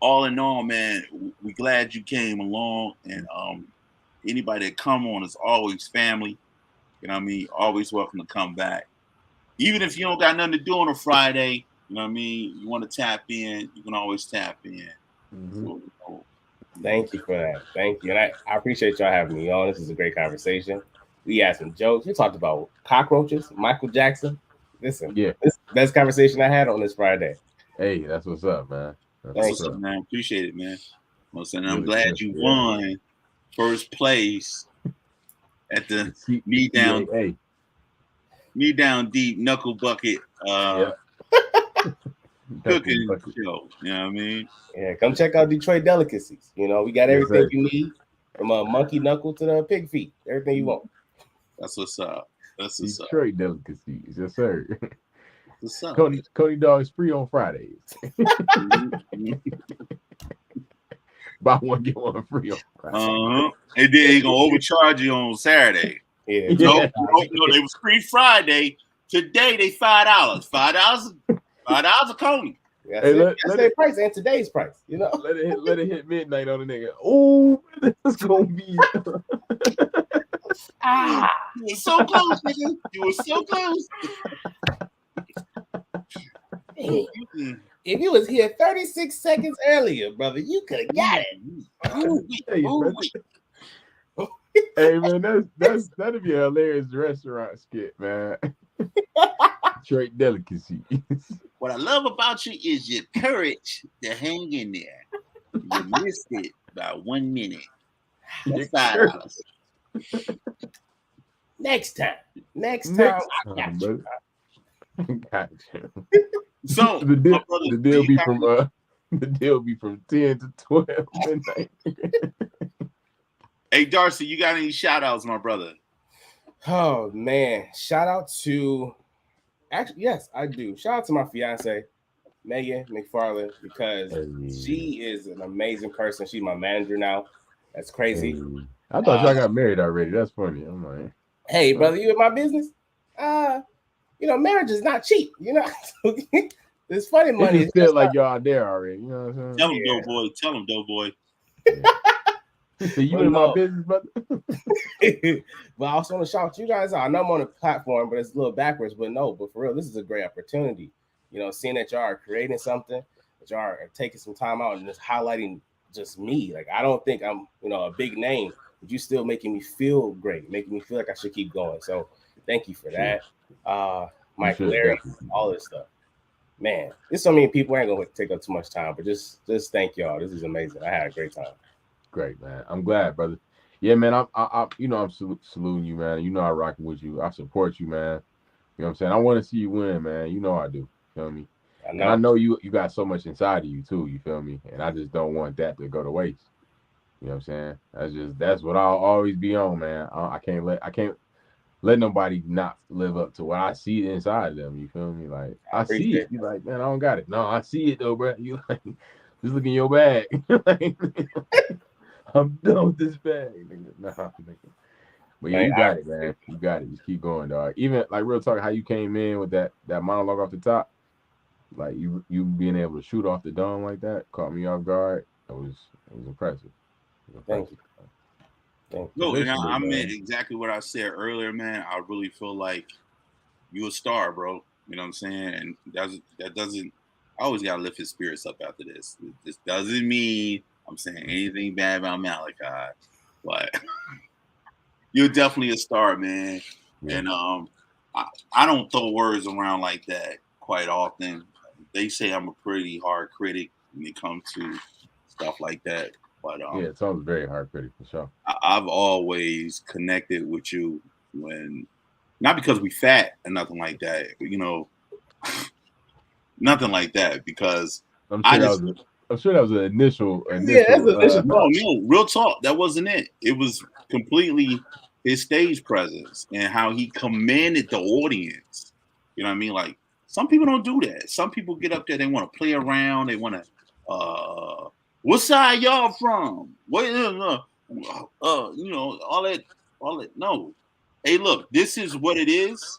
Speaker 2: all in all, man, we glad you came along, and anybody that come on is always family. You know what I mean? Always welcome to come back. Even if you don't got nothing to do on a Friday, you know what I mean? You want to tap in, you can always tap in.
Speaker 1: Mm-hmm.
Speaker 2: So,
Speaker 3: thank you for that. Thank you. And I appreciate y'all having me on. This is a great conversation. We had some jokes. We talked about cockroaches, Michael Jackson. Listen,
Speaker 1: yeah,
Speaker 3: this best conversation I had on this Friday.
Speaker 1: Hey, that's what's up, man.
Speaker 2: That's what's up, man. Appreciate it, man. You know what I'm saying? I'm glad you won first place at the me down deep knuckle bucket cooking show. You know what I mean?
Speaker 3: Yeah, come check out Detroit Delicacies. You know, we got everything you need from a monkey knuckle to the pig feet. Everything you want.
Speaker 2: That's what's up. That's what's up.
Speaker 1: Detroit Delicacies, yes, sir.
Speaker 2: What's up?
Speaker 1: Cody Dog is free on Fridays. Buy one, get one free on Friday.
Speaker 2: And then he gonna overcharge you on Saturday.
Speaker 3: Yeah.
Speaker 2: No, they was free Friday. Today they $5. $5 a coney.
Speaker 3: That's their price and today's price. You know,
Speaker 1: let it hit midnight on the nigga. Oh, that's gonna be.
Speaker 2: You were so close, nigga. You were so close.
Speaker 3: Hey, if you was here 36 seconds earlier, brother, you could have got it.
Speaker 1: Hey man, that'd be a hilarious restaurant skit, man. Detroit Delicacy.
Speaker 2: What I love about you is your courage to hang in there. You missed it by 1 minute. That's $5.
Speaker 3: Next time, I got you.
Speaker 1: Gotcha.
Speaker 2: So
Speaker 1: the deal be from 10 to 12 midnight.
Speaker 2: Hey Darcy, you got any shout outs, my brother?
Speaker 3: Oh man, shout out to yes, I do. Shout out to my fiance, Megan McFarland, because she is an amazing person. She's my manager now. That's crazy.
Speaker 1: I thought y'all got married already. That's funny. I'm like,
Speaker 3: hey brother, you in my business? You know, marriage is not cheap. You know, there's funny money.
Speaker 1: It's feel like y'all there already. You know what I'm saying?
Speaker 2: Tell him, doughboy.
Speaker 1: So you in my business, brother?
Speaker 3: But I also want to shout you guys out. I know I'm on a platform, but it's a little backwards. But for real, this is a great opportunity. You know, seeing that y'all are creating something, that y'all are taking some time out and just highlighting just me. Like, I don't think I'm, a big name, but you still making me feel great, making me feel like I should keep going. So thank you for that. Mike, Larry, all this stuff. Man, there's so many people. I ain't gonna take up too much time, but just thank y'all. This is amazing. I had a great time.
Speaker 1: Great, man. I'm glad, brother. Yeah, man. I'm saluting you, man. You know I'm rocking with you. I support you, man. You know what I'm saying? I want to see you win, man. You know I do. You feel me? I know you got so much inside of you too. You feel me? And I just don't want that to go to waste. You know what I'm saying? That's what I'll always be on, man. I can't let nobody not live up to what I see inside of them. You feel me? Like I see it. You like, man, I don't got it. No, I see it though, bro. You like, just look in your bag. I'm done with this bag, nigga. Nah, nigga. But yeah, you got it, man. You got it. Just keep going, dog. Even like real talk, how you came in with that monologue off the top, like you being able to shoot off the dome like that, caught me off guard. It was impressive.
Speaker 3: Thank you.
Speaker 2: No, and I meant exactly what I said earlier, man. I really feel like you a star, bro. You know what I'm saying? And that doesn't. I always gotta lift his spirits up after this. This doesn't mean I'm saying anything bad about Malachi, but you're definitely a star, man. Yeah. And I don't throw words around like that quite often. They say I'm a pretty hard critic when it comes to stuff like that. But
Speaker 1: yeah, it sounds very hard critic for sure.
Speaker 2: I've always connected with you when, not because we fat and nothing like that, nothing like that. Because
Speaker 1: I'm sure that I'm sure that was an initial.
Speaker 3: Yeah, that's the initial thought.
Speaker 2: No, real talk. That wasn't it. It was completely his stage presence and how he commanded the audience. You know what I mean? Like some people don't do that. Some people get up there, they want to play around, they want to what side y'all from? What all that. No. Hey, look, this is what it is.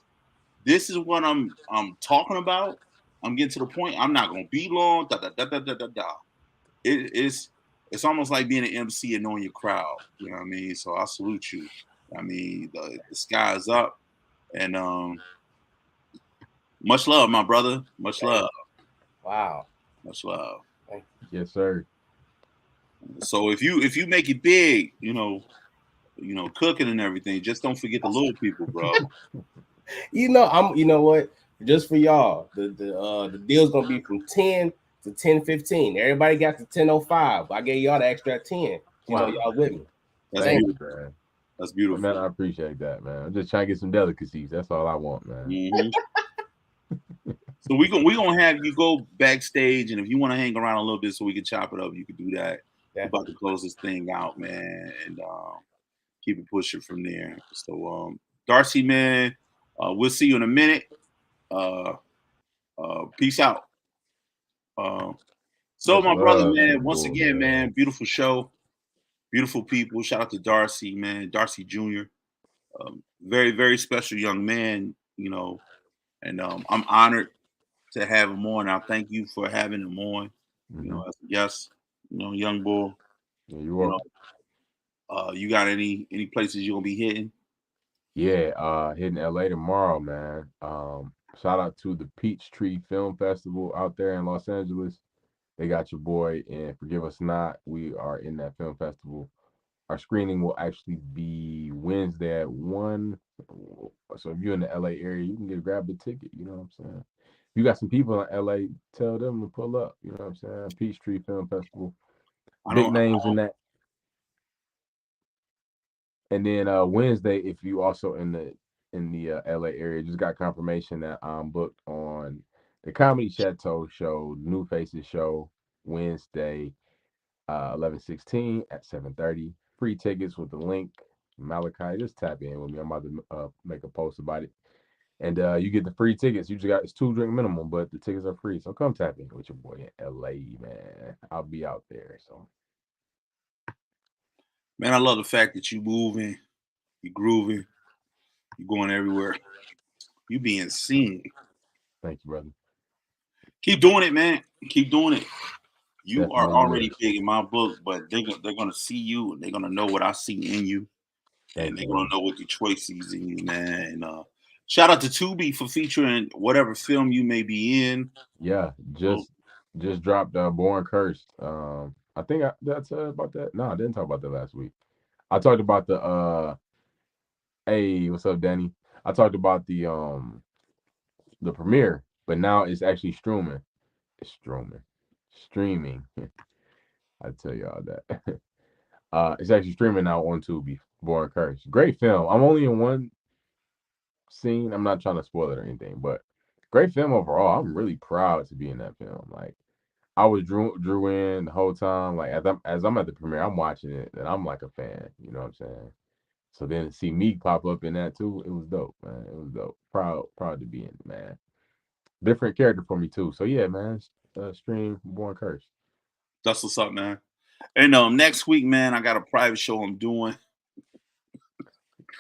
Speaker 2: This is what I'm talking about. I'm getting to the point. I'm not gonna be long. Da, da, da, da, da, da, da. It's almost like being an MC and knowing your crowd. You know what I mean? So I salute you. I mean, the sky is up, and much love, my brother. Much love.
Speaker 3: Wow.
Speaker 2: Much love.
Speaker 1: Yes, sir.
Speaker 2: So if you make it big, cooking and everything, just don't forget the little people, bro.
Speaker 3: You know what? Just for y'all, the deal's gonna be from 10 to 10:15. Everybody got to 10:05. I gave y'all the extra 10.
Speaker 1: Wow.
Speaker 3: Y'all with me.
Speaker 2: That's
Speaker 1: Thank
Speaker 2: beautiful.
Speaker 1: you, man.
Speaker 2: That's beautiful.
Speaker 1: Man, I appreciate that, man. I'm just trying to get some delicacies. That's all I want, man.
Speaker 2: Mm-hmm. So we gonna have you go backstage, and if you want to hang around a little bit so we can chop it up, you can do that. We're about to close this thing out, man, and keep it pushing from there. So Darcy, man, we'll see you in a minute. Peace out. So my brother, man, once again, man, beautiful show, beautiful people. Shout out to Darcy, man, Darcy Jr. Very, very special young man, and I'm honored to have him on. I thank you for having him on. As a guest, young boy.
Speaker 1: Yeah, you're welcome.
Speaker 2: You got any places you're gonna be hitting?
Speaker 1: Yeah, hitting LA tomorrow, man. Shout out to the Peachtree Film Festival out there in Los Angeles. They got your boy, and Forgive Us Not. We are in that film festival. Our screening will actually be Wednesday at 1. So if you're in the LA area, you can grab the ticket. You know what I'm saying? If you got some people in LA, tell them to pull up. You know what I'm saying? Peachtree Film Festival. Big names in that. And then Wednesday, if you also in the LA area, just got confirmation that I'm booked on the Comedy Chateau show, New Faces show, Wednesday, 11/16 at 7:30. Free tickets with the link. Malachi, just tap in with me. I'm about to make a post about it. And you get the free tickets. You just got it's 2 drink minimum, but the tickets are free. So come tap in with your boy in LA, man. I'll be out there. So
Speaker 2: man, I love the fact that you moving, you grooving, you going everywhere, you being seen.
Speaker 1: Thank you, brother.
Speaker 2: Keep doing it, man. Keep doing it. You
Speaker 1: Definitely
Speaker 2: are already big in my book, but they're gonna see you and they're gonna know what I see in you. And they're gonna know what Detroit sees in you, man. And shout out to Tubi for featuring whatever film you may be in.
Speaker 1: Yeah, just dropped Born Cursed. I think that's about that. No, I didn't talk about that last week. I talked about the hey, what's up, Danny? I talked about the premiere, but now it's actually streaming. It's streaming. I tell y'all that. It's actually streaming now on Tubi. Born Cursed. Great film. I'm only in one scene. I'm not trying to spoil it or anything, but great film overall. I'm really proud to be in that film. Like I was drew in the whole time. Like as I'm at the premiere, I'm watching it and I'm like a fan. You know what I'm saying? So then to see me pop up in that too, it was dope, man. It was dope. Proud to be in it, man. Different character for me too. So yeah, man. Stream Born Cursed.
Speaker 2: That's what's up, man. And next week, man, I got a private show I'm doing.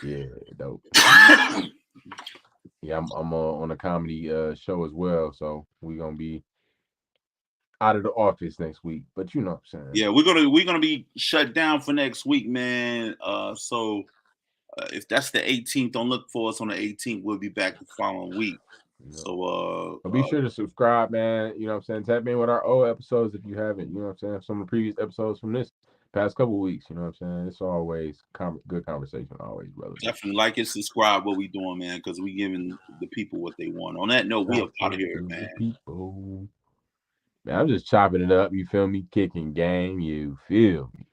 Speaker 1: Yeah, dope. Yeah, I'm on a comedy show as well, so we're gonna be out of the office next week. But you know what I'm saying.
Speaker 2: Yeah, we're gonna be shut down for next week, man. So if that's the 18th, don't look for us on the 18th. We'll be back the following week. Yeah. So
Speaker 1: be sure to subscribe, man. You know what I'm saying? Tap in with our old episodes if you haven't. You know what I'm saying? Some of the previous episodes from this past couple weeks. You know what I'm saying? It's always good conversation, always, brother.
Speaker 2: Definitely like and subscribe what we doing, man, because we giving the people what they want. On that note, we are out of here, man.
Speaker 1: People. Man, I'm just chopping it up. You feel me? Kicking game. You feel me?